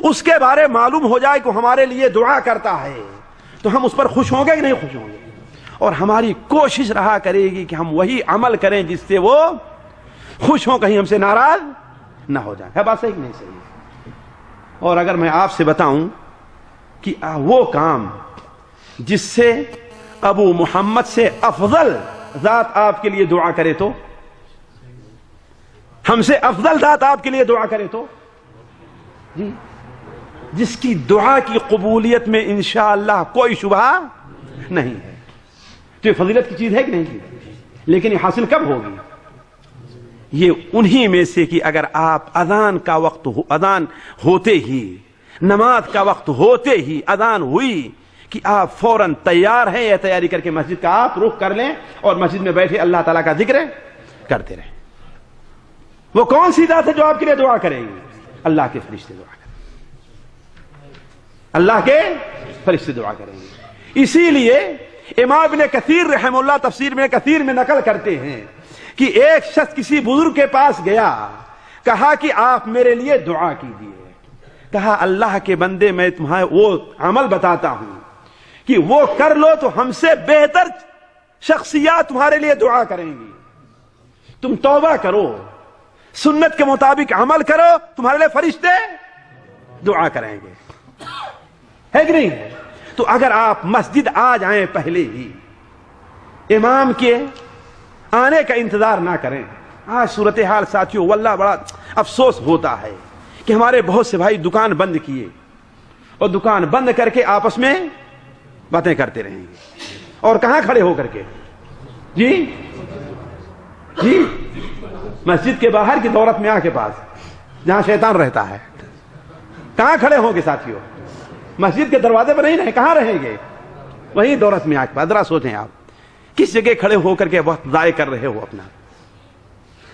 [SPEAKER 2] اس کے بارے معلوم ہو جائے کہ ہمارے لیے دعا کرتا ہے تو ہم اس پر خوش ہوں گے کہ نہیں خوش ہوں گے؟ اور ہماری کوشش رہا کرے گی کہ ہم وہی عمل کریں جس سے وہ خوش ہوں، کہیں ہم سے ناراض نہ ہو جائے۔ ہے بات صحیح کہ نہیں صحیح؟ اور اگر میں آپ سے بتاؤں کہ وہ کام جس سے ابو محمد سے افضل ذات آپ کے لیے دعا کرے تو، ہم سے افضل ذات آپ کے لیے دعا کرے تو، جی، جس کی دعا کی قبولیت میں انشاءاللہ کوئی شبہ نہیں ہے، تو یہ فضیلت کی چیز ہے کہ نہیں کی؟ لیکن یہ حاصل کب ہوگی؟ یہ انہی میں سے کہ اگر آپ اذان کا وقت اذان ہوتے ہی، نماز کا وقت ہوتے ہی اذان ہوئی کہ آپ فوراً تیار ہیں یا تیاری کر کے مسجد کا آپ رخ کر لیں اور مسجد میں بیٹھے اللہ تعالیٰ کا ذکر کرتے رہیں۔ وہ کون سی ذات ہے جو آپ کے لیے دعا کرے گی؟ اللہ کے فرشتے دعا کریں گے، اللہ کے فرشتے دعا کریں گے۔ اسی لیے امام ابن کثیر رحمہ اللہ تفسیر میں کثیر میں نقل کرتے ہیں کہ ایک شخص کسی بزرگ کے پاس گیا، کہا کہ آپ میرے لیے دعا کیجیے۔ کہا اللہ کے بندے میں تمہیں وہ عمل بتاتا ہوں کہ وہ کر لو تو ہم سے بہتر شخصیات تمہارے لیے دعا کریں گی۔ تم توبہ کرو، سنت کے مطابق عمل کرو، تمہارے لیے فرشتے دعا کریں گے، ہے کہ نہیں؟ تو اگر آپ مسجد آ جائیں پہلے ہی، امام کے آنے کا انتظار نہ کریں۔ آج صورتحال ساتھیوں واللہ بڑا افسوس ہوتا ہے کہ ہمارے بہت سے بھائی دکان بند کیے اور دکان بند کر کے آپس میں باتیں کرتے رہیں گے، اور کہاں کھڑے ہو کر کے؟ جی مسجد کے باہر کی دورت میاں کے پاس جہاں شیطان رہتا ہے، کہاں کھڑے ہوں گے ساتھیوں؟ مسجد کے دروازے پر نہیں رہے، کہاں رہیں گے؟ وہیں دورت میاں کے پاس۔ ذرا سوچیں آپ کس جگہ کھڑے ہو کر کے وقت ضائع کر رہے ہو اپنا۔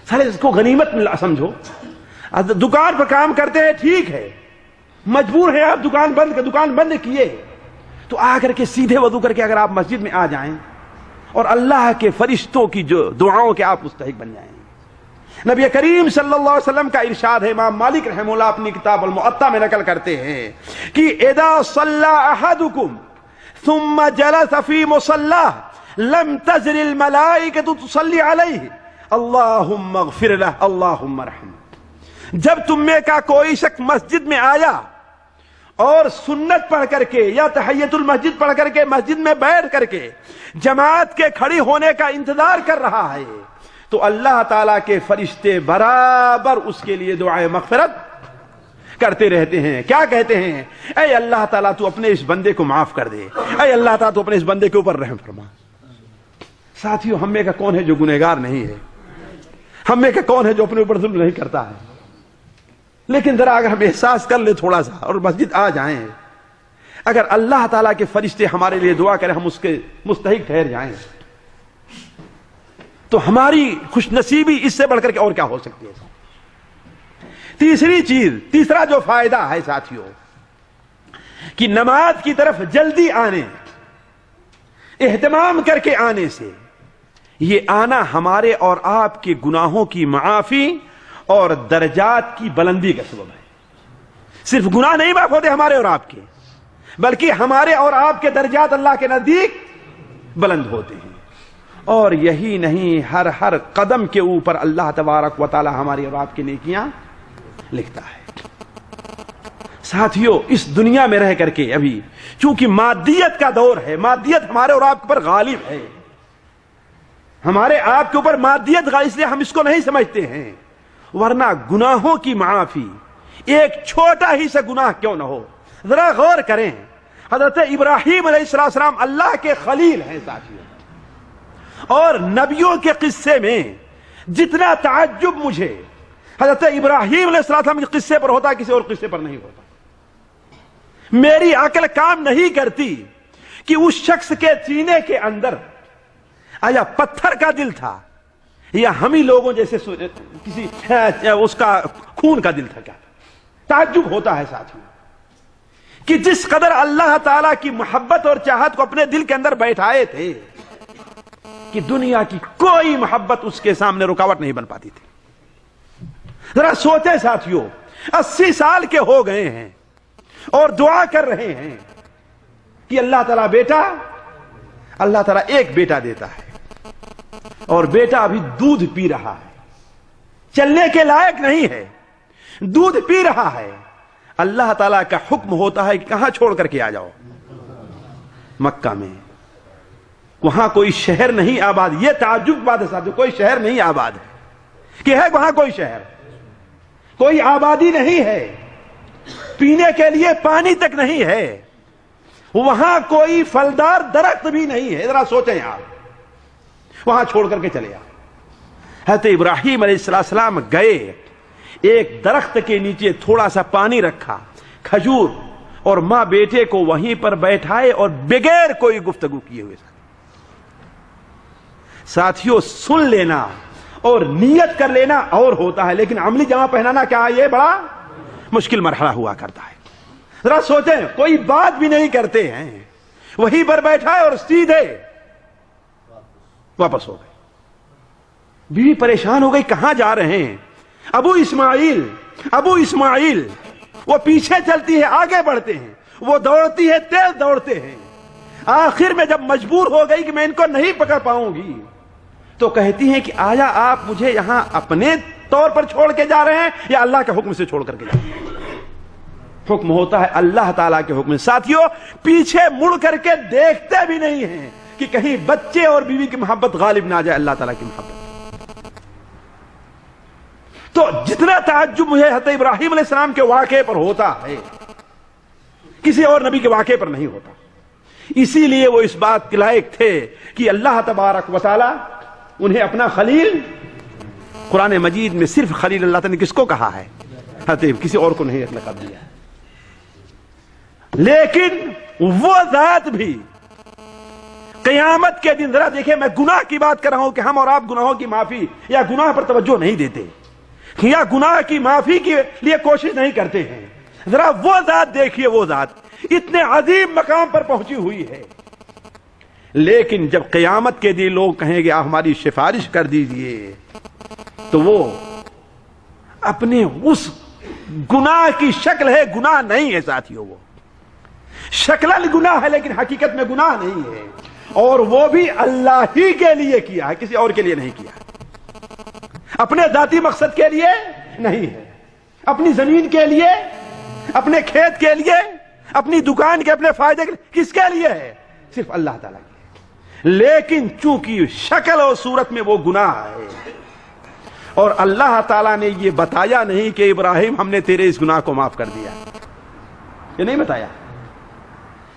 [SPEAKER 2] سارے اس کو غنیمت سمجھو۔ دکان پر کام کرتے ہیں ٹھیک ہے، مجبور ہیں آپ، دکان بند کیے تو آ کر کے سیدھے وضو کر کے اگر آپ مسجد میں آ جائیں اور اللہ کے فرشتوں کی جو دعاؤں کے آپ مستحق بن جائیں۔ نبی کریم صلی اللہ علیہ وسلم کا ارشاد ہے، امام مالک رحمہ اللہ اپنی کتاب الموطا میں نقل کرتے ہیں کہ اذا صلی احدکم ثم جلس فی مصلاه لم تزل الملائکۃ تصلی علیہ اللہم اغفر لہ اللہم ارحمہ۔ جب تم میں کا کوئی شخص مسجد میں آیا اور سنت پڑھ کر کے یا تحیت المسجد پڑھ کر کے مسجد میں بیٹھ کر کے جماعت کے کھڑی ہونے کا انتظار کر رہا ہے تو اللہ تعالیٰ کے فرشتے برابر اس کے لیے دعائے مغفرت کرتے رہتے ہیں۔ کیا کہتے ہیں؟ اے اللہ تعالیٰ تو اپنے اس بندے کو معاف کر دے، اے اللہ تعالیٰ تو اپنے اس بندے کے اوپر رحم فرما۔ ساتھیوں ہم میں کا کون ہے جو گنہگار نہیں ہے؟ ہم میں کا کون ہے جو اپنے اوپر ظلم نہیں کرتا ہے؟ لیکن ذرا اگر ہم احساس کر لیں تھوڑا سا اور مسجد آ جائیں، اگر اللہ تعالیٰ کے فرشتے ہمارے لیے دعا کریں، ہم اس کے مستحق ٹھہر جائیں تو ہماری خوش نصیبی اس سے بڑھ کر کے اور کیا ہو سکتی ہے؟ تیسرا جو فائدہ ہے ساتھیوں کہ نماز کی طرف جلدی آنے، اہتمام کر کے آنے سے یہ آنا ہمارے اور آپ کے گناہوں کی معافی اور درجات کی بلندی کا سبب ہے۔ صرف گناہ نہیں معاف ہوتے ہمارے اور آپ کے، بلکہ ہمارے اور آپ کے درجات اللہ کے نزدیک بلند ہوتے ہیں۔ اور یہی نہیں، ہر قدم کے اوپر اللہ تبارک و تعالی ہماری اور آپ کی نیکیاں لکھتا ہے۔ ساتھیوں اس دنیا میں رہ کر کے ابھی چونکہ مادیت کا دور ہے، مادیت ہمارے اور آپ پر غالب ہے، ہمارے آپ کے اوپر مادیت غالب، اس لیے ہم اس کو نہیں سمجھتے ہیں، ورنہ گناہوں کی معافی ایک چھوٹا ہی سے گناہ کیوں نہ ہو۔ ذرا غور کریں، حضرت ابراہیم علیہ السلام اللہ کے خلیل ہیں ساتھیوں، اور نبیوں کے قصے میں جتنا تعجب مجھے حضرت ابراہیم علیہ السلام کے قصے پر ہوتا کسی اور قصے پر نہیں ہوتا۔ میری عقل کام نہیں کرتی کہ اس شخص کے سینے کے اندر آیا پتھر کا دل تھا یا ہم ہی لوگوں جیسے کسی اس کا خون کا دل تھا۔ کیا تعجب ہوتا ہے ساتھیوں کہ جس قدر اللہ تعالیٰ کی محبت اور چاہت کو اپنے دل کے اندر بیٹھائے تھے کہ دنیا کی کوئی محبت اس کے سامنے رکاوٹ نہیں بن پاتی تھی۔ ذرا سوچیں ساتھیوں، 80 سال کے ہو گئے ہیں اور دعا کر رہے ہیں کہ اللہ تعالیٰ بیٹا، اللہ تعالیٰ ایک بیٹا دیتا ہے اور بیٹا ابھی دودھ پی رہا ہے، چلنے کے لائق نہیں ہے، دودھ پی رہا ہے، اللہ تعالیٰ کا حکم ہوتا ہے کہ کہاں چھوڑ کر کے آ جاؤ؟ مکہ میں۔ وہاں کوئی شہر نہیں آباد، یہ تعجب بات ہے ساتھیوں، کوئی شہر نہیں آباد ہے کہ ہے وہاں کوئی شہر، کوئی آبادی نہیں ہے، پینے کے لیے پانی تک نہیں ہے، وہاں کوئی پھلدار درخت بھی نہیں ہے۔ ذرا سوچیں آپ، وہاں چھوڑ کر کے چلے آئے۔ حضرت ابراہیم علیہ السلام گئے، ایک درخت کے نیچے تھوڑا سا پانی رکھا، کھجور، اور ماں بیٹے کو وہیں پر بیٹھائے اور بغیر کوئی گفتگو کیے ہوئے۔ ساتھیوں، سن لینا اور نیت کر لینا اور ہوتا ہے، لیکن عملی جامہ پہنانا کیا ہے، یہ بڑا مشکل مرحلہ ہوا کرتا ہے۔ ذرا سوچیں، کوئی بات بھی نہیں کرتے ہیں، وہیں پر بیٹھا ہے اور سیدھے واپس ہو گئے۔ بیوی پریشان ہو گئی، کہاں جا رہے ہیں؟ ابو اسماعیل، وہ پیچھے چلتی ہے، آگے بڑھتے ہیں، وہ دوڑتی ہے، تیز دوڑتے ہیں، آخر میں جب مجبور ہو گئی کہ میں ان کو نہیں پکڑ پاؤں گی تو کہتی ہیں کہ آیا آپ مجھے یہاں اپنے طور پر چھوڑ کے جا رہے ہیں یا اللہ کے حکم سے چھوڑ کر کے جا رہے ہیں؟ حکم ہوتا ہے اللہ تعالیٰ کے حکم سے۔ ساتھیوں، پیچھے مڑ کر کے دیکھتے بھی نہیں ہیں کہ کہیں بچے اور بیوی کی محبت غالب نہ آ جائے اللہ تعالیٰ کی محبت۔ تو جتنا تعجب مجھے حضرت ابراہیم علیہ السلام کے واقعے پر ہوتا ہے، کسی اور نبی کے واقعے پر نہیں ہوتا۔ اسی لیے وہ اس بات کے لائق تھے کہ اللہ تبارک و تعالی انہیں اپنا خلیل، قرآن مجید میں صرف خلیل اللہ تعالی نے کس کو کہا ہے؟ کسی اور کو نہیں لقب دیا۔ لیکن وہ ذات بھی قیامت کے دن، ذرا دیکھیں، میں گناہ کی بات کر رہا ہوں کہ ہم اور آپ گناہوں کی معافی یا گناہ پر توجہ نہیں دیتے یا گناہ کی معافی کے لیے کوشش نہیں کرتے ہیں۔ ذرا وہ ذات دیکھیے، وہ ذات اتنے عظیم مقام پر پہنچی ہوئی ہے، لیکن جب قیامت کے دن لوگ کہیں گے آپ ہماری سفارش کر دیجئے، تو وہ اپنے اس گناہ کی شکل ہے، گناہ نہیں ہے ساتھیوں، وہ شکلن گناہ ہے لیکن حقیقت میں گناہ نہیں ہے، اور وہ بھی اللہ ہی کے لیے کیا ہے، کسی اور کے لیے نہیں کیا، اپنے ذاتی مقصد کے لیے نہیں ہے، اپنی زمین کے لیے، اپنے کھیت کے لیے، اپنی دکان کے، اپنے فائدے کے لیے، کس کے لیے ہے؟ صرف اللہ تعالیٰ کے لیے۔ لیکن چونکہ شکل اور صورت میں وہ گناہ ہے، اور اللہ تعالیٰ نے یہ بتایا نہیں کہ ابراہیم ہم نے تیرے اس گناہ کو معاف کر دیا، یہ نہیں بتایا۔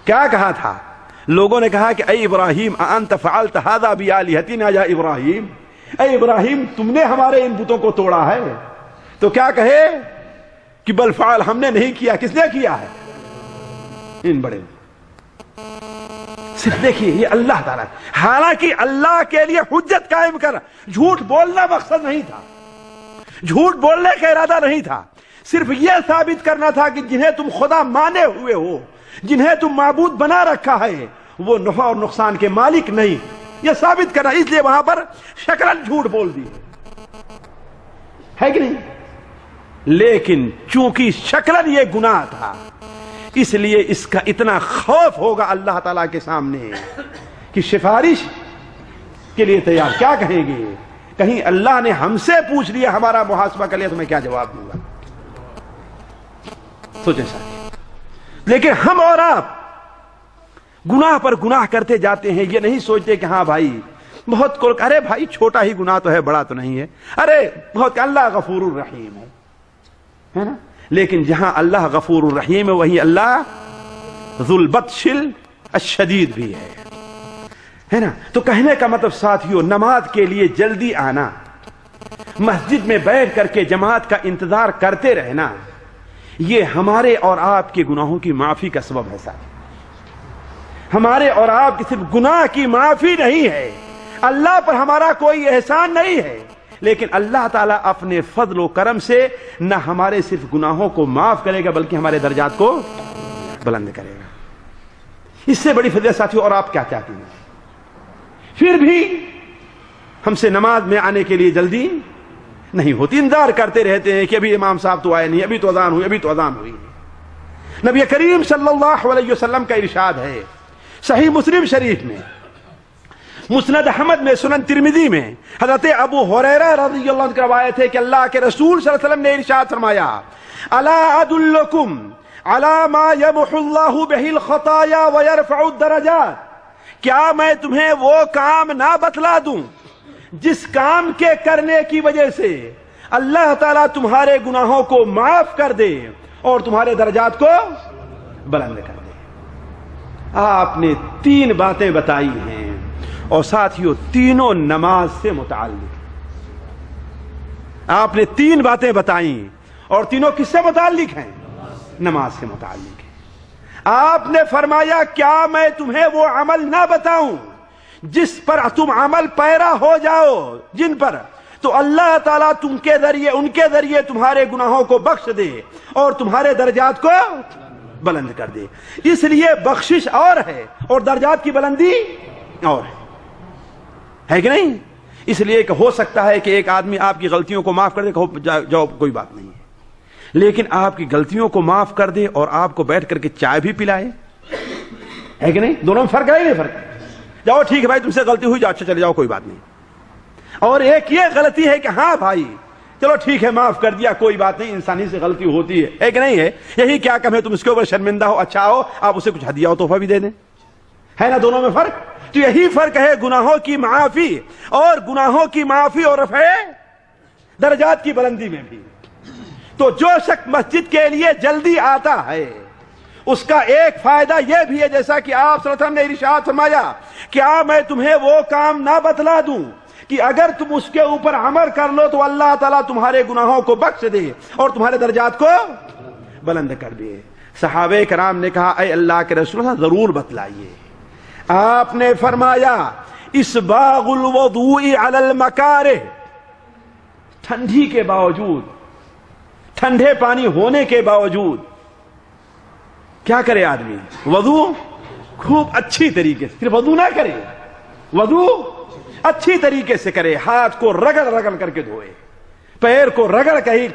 [SPEAKER 2] کیا کہا تھا؟ لوگوں نے کہا کہ اے ابراہیم انت فعلت ھذا بآلہتنا یا ابراہیم، اے ابراہیم تم نے ہمارے ان بتوں کو توڑا ہے؟ تو کیا کہے کہ بل فعل، ہم نے نہیں کیا، کس نے کیا ہے؟ ان بڑے صرف دیکھیے یہ اللہ تعالیٰ، حالانکہ اللہ کے لیے حجت قائم کر، جھوٹ بولنا مقصد نہیں تھا، جھوٹ بولنے کا ارادہ نہیں تھا، صرف یہ ثابت کرنا تھا کہ جنہیں تم خدا مانے ہوئے ہو، جنہیں تم معبود بنا رکھا ہے، وہ نفع اور نقصان کے مالک نہیں، یہ ثابت کرنا، اس لیے وہاں پر شکلاً جھوٹ بول دی ہے کہ نہیں؟ لیکن چونکہ شکلاً یہ گناہ تھا، اس لیے اس کا اتنا خوف ہوگا اللہ تعالیٰ کے سامنے کہ سفارش کے لیے تیار۔ کیا کہیں گے؟ کہیں اللہ نے ہم سے پوچھ لیا، ہمارا محاسبہ کر لیا، تو میں کیا جواب دوں گا؟ سوچیں ساتھ۔ لیکن ہم اور آپ گناہ پر گناہ کرتے جاتے ہیں، یہ نہیں سوچتے کہ ہاں بھائی بہت کو ارے بھائی چھوٹا ہی گناہ تو ہے، بڑا تو نہیں ہے، ارے بہت اللہ غفور الرحیم ہے نا، لیکن جہاں اللہ غفور الرحیم ہے وہی اللہ ذو البطش الشدید بھی ہے نا۔ تو کہنے کا مطلب ساتھیو، نماز کے لیے جلدی آنا، مسجد میں بیٹھ کر کے جماعت کا انتظار کرتے رہنا، یہ ہمارے اور آپ کے گناہوں کی معافی کا سبب ہے ساتھ۔ ہمارے اور آپ کی صرف گناہ کی معافی نہیں ہے، اللہ پر ہمارا کوئی احسان نہیں ہے، لیکن اللہ تعالیٰ اپنے فضل و کرم سے نہ ہمارے صرف گناہوں کو معاف کرے گا بلکہ ہمارے درجات کو بلند کرے گا۔ اس سے بڑی فضیلت ساتھیو اور آپ کیا چاہتے ہیں؟ پھر بھی ہم سے نماز میں آنے کے لیے جلدی نہیں ہوتی، انتظار کرتے رہتے ہیں کہ ابھی امام صاحب تو آئے نہیں، ابھی تو اذان ہوئی، ابھی تو اذان ہوئی۔ نبی کریم صلی اللہ علیہ وسلم کا ارشاد ہے صحیح مسلم شریف میں، مسند احمد میں، سنن ترمذی میں، حضرت ابو ہریرہ رضی اللہ عنہ کی روایت ہے کہ اللہ کے رسول صلی اللہ علیہ وسلم نے ارشاد فرمایا، الا ادلکم علی ما یمحو اللہ بہ الخطایا ویرفع الدرجات، کیا میں تمہیں وہ کام نہ بتلا دوں جس کام کے کرنے کی وجہ سے اللہ تعالیٰ تمہارے گناہوں کو معاف کر دے اور تمہارے درجات کو بلند کر دے۔ آپ نے 3 باتیں بتائی ہیں اور ساتھیو تینوں نماز سے متعلق۔ آپ نے 3 باتیں بتائیں اور تینوں کس سے متعلق ہیں؟ نماز سے متعلق ہے۔ آپ نے فرمایا کیا میں تمہیں وہ عمل نہ بتاؤں جس پر تم عمل پیرا ہو جاؤ، جن پر تو اللہ تعالیٰ ان کے ذریعے تمہارے گناہوں کو بخش دے اور تمہارے درجات کو بلند کر دے۔ اس لیے بخشش اور ہے اور درجات کی بلندی اور ہے کہ نہیں؟ اس لیے کہ ہو سکتا ہے کہ ایک آدمی آپ کی غلطیوں کو معاف کر دے، کہو جاؤ کوئی بات نہیں ہے، لیکن آپ کی غلطیوں کو معاف کر دے اور آپ کو بیٹھ کر کے چائے بھی پلائے، ہے کہ نہیں؟ دونوں میں فرق ہے نہیں؟ فرق ہے۔ جاؤ ٹھیک ہے بھائی تم سے غلطی ہوئی، جاؤ اچھا چلے جاؤ کوئی بات نہیں۔ اور ایک یہ غلطی ہے کہ ہاں بھائی چلو ٹھیک ہے معاف کر دیا، کوئی بات نہیں، انسانی سے غلطی ہوتی ہے کہ نہیں ہے؟ یہی کیا کم ہے، تم اس کے اوپر شرمندہ ہو، اچھا ہو آپ اسے کچھ ہدیہ و تحفہ بھی دے دیں، ہے نا؟ دونوں میں فرق۔ تو یہی فرق ہے گناہوں کی معافی اور رفع درجات کی بلندی میں بھی۔ تو جو شخص مسجد کے لیے جلدی آتا ہے اس کا ایک فائدہ یہ بھی ہے، جیسا کہ آپ صلی اللہ علیہ وسلم نے ارشاد فرمایا، کیا میں تمہیں وہ کام نہ بتلا دوں کہ اگر تم اس کے اوپر عمل کر لو تو اللہ تعالیٰ تمہارے گناہوں کو بخش دے اور تمہارے درجات کو بلند کر دے۔ صحابہ کرام نے کہا اے اللہ کے رسول اللہ ضرور بتلائیے۔ آپ نے فرمایا اسباغ الوضوء علی المکارہ، ٹھنڈی کے باوجود، ٹھنڈے پانی ہونے کے باوجود کیا کرے آدمی؟ وضو خوب اچھی طریقے سے، صرف وضو نہ کرے، وضو اچھی طریقے سے کرے، ہاتھ کو رگڑ رگڑ کر کے دھوئے، پیر کو رگڑ، کہیں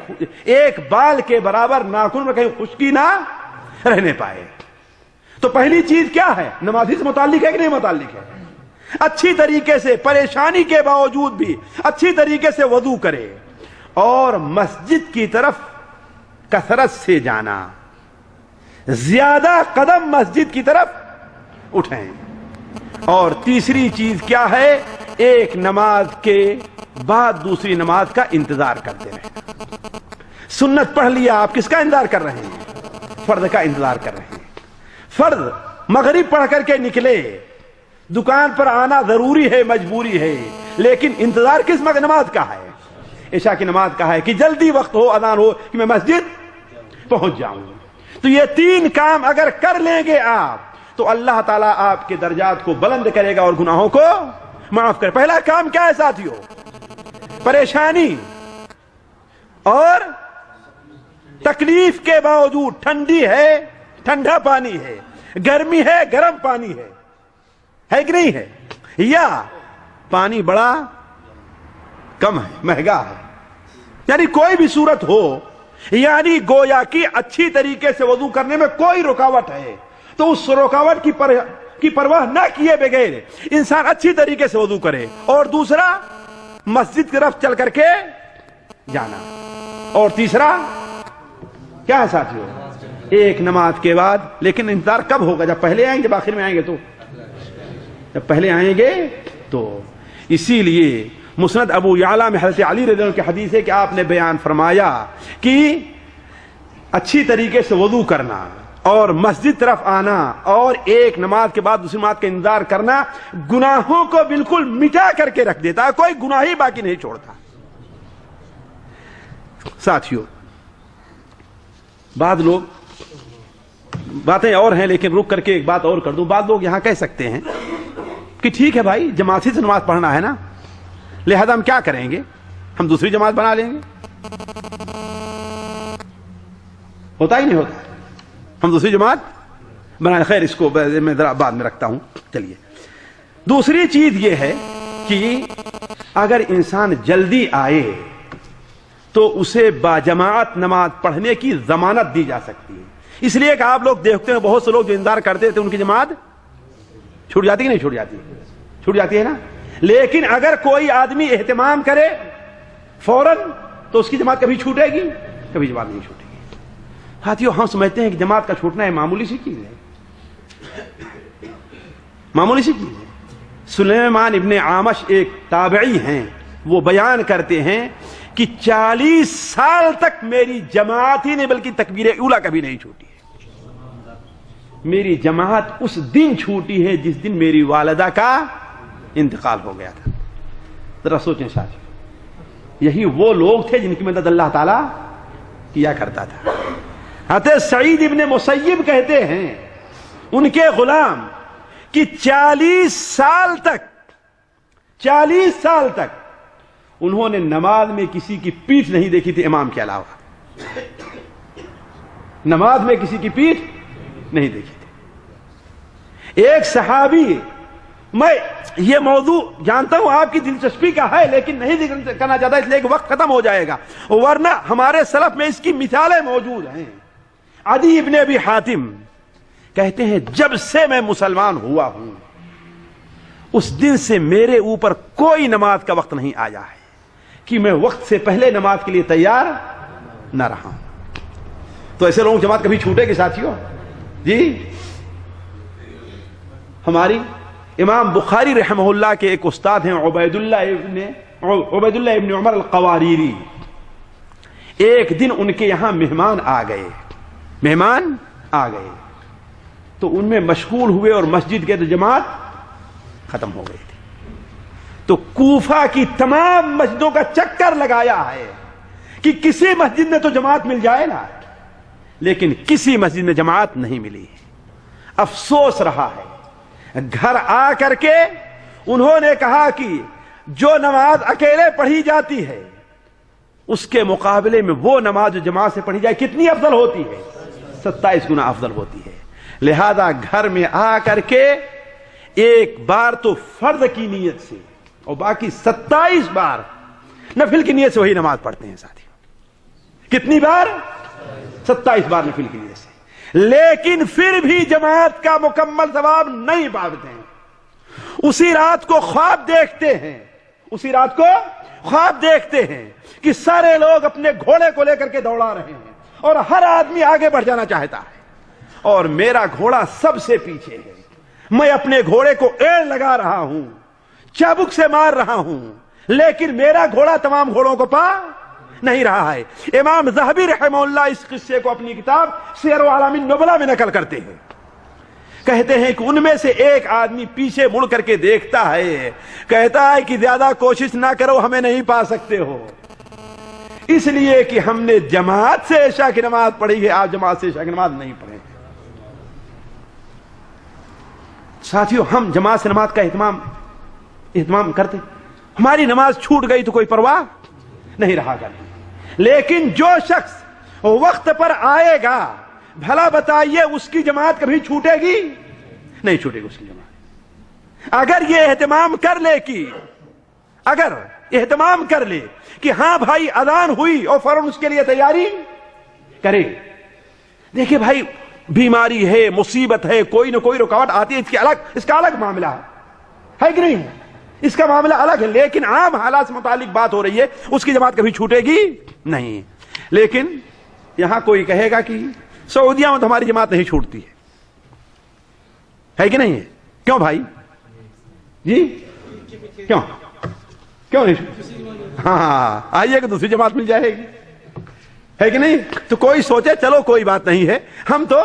[SPEAKER 2] ایک بال کے برابر ناخن میں کہیں خشکی نہ رہنے پائے۔ تو پہلی چیز کیا ہے؟ نمازی سے متعلق ہے کہ نہیں متعلق ہے؟ اچھی طریقے سے، پریشانی کے باوجود بھی اچھی طریقے سے وضو کرے اور مسجد کی طرف کثرت سے جانا، زیادہ قدم مسجد کی طرف اٹھیں۔ اور تیسری چیز کیا ہے؟ ایک نماز کے بعد دوسری نماز کا انتظار کرتے رہیں۔ سنت پڑھ لیا، آپ کس کا انتظار کر رہے ہیں؟ فرض کا انتظار کر رہے ہیں۔ فرض مغرب پڑھ کر کے نکلے، دکان پر آنا ضروری ہے، مجبوری ہے، لیکن انتظار کس نماز کا ہے؟ عشاء کی نماز کا ہے کہ جلدی وقت ہو، اذان ہو کہ میں مسجد پہنچ جاؤں۔ تو یہ 3 کام اگر کر لیں گے آپ تو اللہ تعالیٰ آپ کے درجات کو بلند کرے گا اور گناہوں کو معاف کرے۔ پہلا کام کیا ہے ساتھیو؟ پریشانی اور تکلیف کے باوجود، ٹھنڈی ہے ٹھنڈا پانی ہے، گرمی ہے گرم پانی ہے کہ نہیں ہے، یا پانی بڑا کم ہے، مہنگا ہے، یعنی کوئی بھی صورت ہو، یعنی گویا کی اچھی طریقے سے وضو کرنے میں کوئی رکاوٹ ہے تو اس رکاوٹ کی پرواہ نہ کیے بغیر انسان اچھی طریقے سے وضو کرے۔ اور دوسرا مسجد کی طرف چل کر کے جانا۔ اور تیسرا کیا ہے ساتھیو؟ ایک نماز کے بعد، لیکن انتظار کب ہوگا؟ جب پہلے آئیں گے، جب آخر میں آئیں گے تو؟ جب پہلے آئیں گے تو اسی لیے مسند ابو یعلا میں حضرت علی رضی اللہ عنہ کی حدیث ہے کہ آپ نے بیان فرمایا کہ اچھی طریقے سے وضو کرنا اور مسجد طرف آنا اور ایک نماز کے بعد دوسری نماز کا انتظار کرنا گناہوں کو بالکل مٹا کر کے رکھ دیتا ہے، کوئی گناہ ہی باقی نہیں چھوڑتا۔ ساتھیوں، بعض لوگ، باتیں اور ہیں لیکن رک کر کے ایک بات اور کر دوں، بعض لوگ یہاں کہہ سکتے ہیں کہ ٹھیک ہے بھائی، جماعتی سے نماز پڑھنا ہے نا، لہذا ہم کیا کریں گے، ہم دوسری جماعت بنا لیں گے۔ ہوتا ہی نہیں ہوتا، ہم دوسری جماعت بنا، خیر اس کو میں ذرا بعد میں رکھتا ہوں۔ چلیے، دوسری چیز یہ ہے کہ اگر انسان جلدی آئے تو اسے باجماعت نماز پڑھنے کی ضمانت دی جا سکتی ہے۔ اس لیے کہ آپ لوگ دیکھتے ہیں بہت سے لوگ جو انتظار کرتے تھے ان کی جماعت چھوٹ جاتی کہ نہیں چھوٹ جاتی؟ چھوٹ جاتی ہے نا۔ لیکن اگر کوئی آدمی اہتمام کرے فوراً تو اس کی جماعت کبھی چھوٹے گی؟ کبھی جماعت نہیں چھوٹے گی۔ ساتھیوں، ہم سمجھتے ہیں کہ جماعت کا چھوٹنا ہے معمولی سی چیز ہے، معمولی سی چیز ہے۔ سلیمان ابن عامش ایک تابعی ہیں، وہ بیان کرتے ہیں کہ 40 سال تک میری جماعت ہی نہیں بلکہ تکبیر اولیٰ کبھی نہیں چھوٹی ہے۔ میری جماعت اس دن چھوٹی ہے جس دن میری والدہ کا انتقال ہو گیا تھا۔ ذرا سوچیں ساتھ، یہی وہ لوگ تھے جن کی مدد اللہ تعالیٰ کیا کرتا تھا۔ حضرت سعید ابن مسیب کہتے ہیں ان کے غلام کہ 40 سال تک انہوں نے نماز میں کسی کی پیٹھ نہیں دیکھی تھی امام کے علاوہ، نماز میں کسی کی پیٹھ نہیں دیکھی تھی۔ ایک صحابی، میں یہ موضوع جانتا ہوں آپ کی دلچسپی کا ہے لیکن نہیں ذکر کرنا چاہتا اس لیے کہ وقت ختم ہو جائے گا، ورنہ ہمارے سلف میں اس کی مثالیں موجود ہیں۔ عدی ابن ابی حاتم کہتے ہیں جب سے میں مسلمان ہوا ہوں اس دن سے میرے اوپر کوئی نماز کا وقت نہیں آیا ہے کہ میں وقت سے پہلے نماز کے لیے تیار نہ رہا ہوں۔ تو ایسے لوگوں کی جماعت کبھی چھوٹے گی ساتھیوں؟ جی، ہماری امام بخاری رحمہ اللہ کے ایک استاد ہیں عبید اللہ ابن عمر القواریری، ایک دن ان کے یہاں مہمان آ گئے تو ان میں مشغول ہوئے اور مسجد کے تو جماعت ختم ہو گئی تھی۔ تو کوفہ کی تمام مسجدوں کا چکر لگایا ہے کہ کسی مسجد میں تو جماعت مل جائے نا، لیکن کسی مسجد میں جماعت نہیں ملی۔ افسوس رہا ہے۔ گھر آ کر کے انہوں نے کہا کہ جو نماز اکیلے پڑھی جاتی ہے اس کے مقابلے میں وہ نماز جو جماعت سے پڑھی جائے کتنی افضل ہوتی ہے؟ 27 گنا افضل ہوتی ہے۔ لہذا گھر میں آ کر کے ایک بار تو فرض کی نیت سے اور باقی 27 بار نفل کی نیت سے وہی نماز پڑھتے ہیں ساتھی۔ کتنی بار؟ 27 بار نفل کی نیت سے، لیکن پھر بھی جماعت کا مکمل ثواب نہیں پاتے ہیں۔ اسی رات کو خواب دیکھتے ہیں کہ سارے لوگ اپنے گھوڑے کو لے کر کے دوڑا رہے ہیں اور ہر آدمی آگے بڑھ جانا چاہتا ہے اور میرا گھوڑا سب سے پیچھے ہے۔ میں اپنے گھوڑے کو ایڑ لگا رہا ہوں، چابک سے مار رہا ہوں، لیکن میرا گھوڑا تمام گھوڑوں کو پا نہیں رہا ہے۔ امام ذہبی رحمہ اللہ اس قصے کو اپنی کتاب سیر اعلام النبلاء میں نقل کرتے ہیں، کہتے ہیں کہ ان میں سے ایک آدمی پیچھے مڑ کر کے دیکھتا ہے، کہتا ہے کہ زیادہ کوشش نہ کرو، ہمیں نہیں پا سکتے ہو، اس لیے کہ ہم نے جماعت سے عشاء کی نماز پڑھی ہے، آپ جماعت سے عشاء کی نماز نہیں پڑھے۔ ساتھیوں، ہم جماعت سے نماز کا اہتمام کرتے، ہماری نماز چھوٹ گئی تو کوئی پرواہ نہیں رہا کرتی، لیکن جو شخص وقت پر آئے گا بھلا بتائیے اس کی جماعت کبھی چھوٹے گی؟ نہیں چھوٹے گی اس کی جماعت۔ اگر یہ اہتمام کر لے کہ ہاں بھائی اذان ہوئی اور فوراً اس کے لیے تیاری کرے۔ دیکھیں بھائی، بیماری ہے، مصیبت ہے، کوئی نہ کوئی رکاوٹ آتی ہے، اس کا الگ معاملہ ہے کہ نہیں؟ اس کا معاملہ الگ ہے، لیکن عام حالات سے متعلق بات ہو رہی ہے، اس کی جماعت کبھی چھوٹے گی نہیں۔ لیکن یہاں کوئی کہے گا کہ سعودیہ میں تو ہماری جماعت نہیں چھوٹتی ہے کہ نہیں ہے؟ کیوں بھائی؟ جی کیوں؟ کیوں نہیں؟ ہاں آئیے کہ دوسری جماعت مل جائے گی، ہے کہ نہیں؟ تو کوئی سوچے چلو کوئی بات نہیں ہے، ہم تو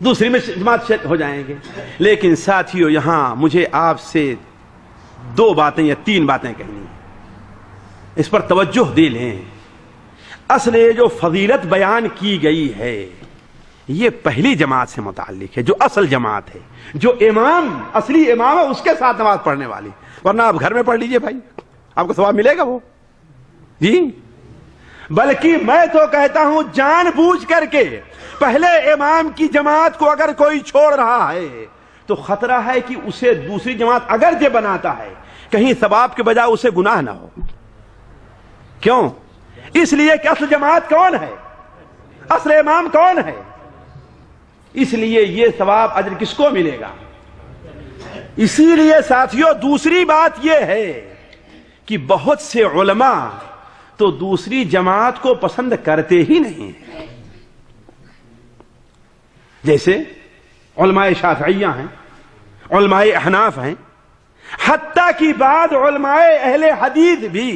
[SPEAKER 2] دوسری میں جماعت ہو جائیں گے۔ لیکن ساتھیو یہاں مجھے آپ سے 2 باتیں یا 3 باتیں کہنی ہیں، اس پر توجہ دے لیں۔ اصل یہ جو فضیلت بیان کی گئی ہے یہ پہلی جماعت سے متعلق ہے، جو اصل جماعت ہے، جو امام اصلی امام ہے اس کے ساتھ نماز پڑھنے والی، ورنہ آپ گھر میں پڑھ لیجئے بھائی، آپ کو ثواب ملے گا وہ جی۔ بلکہ میں تو کہتا ہوں جان بوجھ کر کے پہلے امام کی جماعت کو اگر کوئی چھوڑ رہا ہے تو خطرہ ہے کہ اسے دوسری جماعت اگر جو بناتا ہے کہیں ثواب کے بجائے اسے گناہ نہ ہو۔ کیوں؟ اس لیے کہ اصل جماعت کون ہے، اصل امام کون ہے، اس لیے یہ ثواب اجر کس کو ملے گا۔ اسی لیے ساتھیوں دوسری بات یہ ہے کہ بہت سے علماء تو دوسری جماعت کو پسند کرتے ہی نہیں، جیسے علماء شافعیہ ہیں، علماء احناف ہیں، حتیٰ کہ بعض علماء اہل حدیث بھی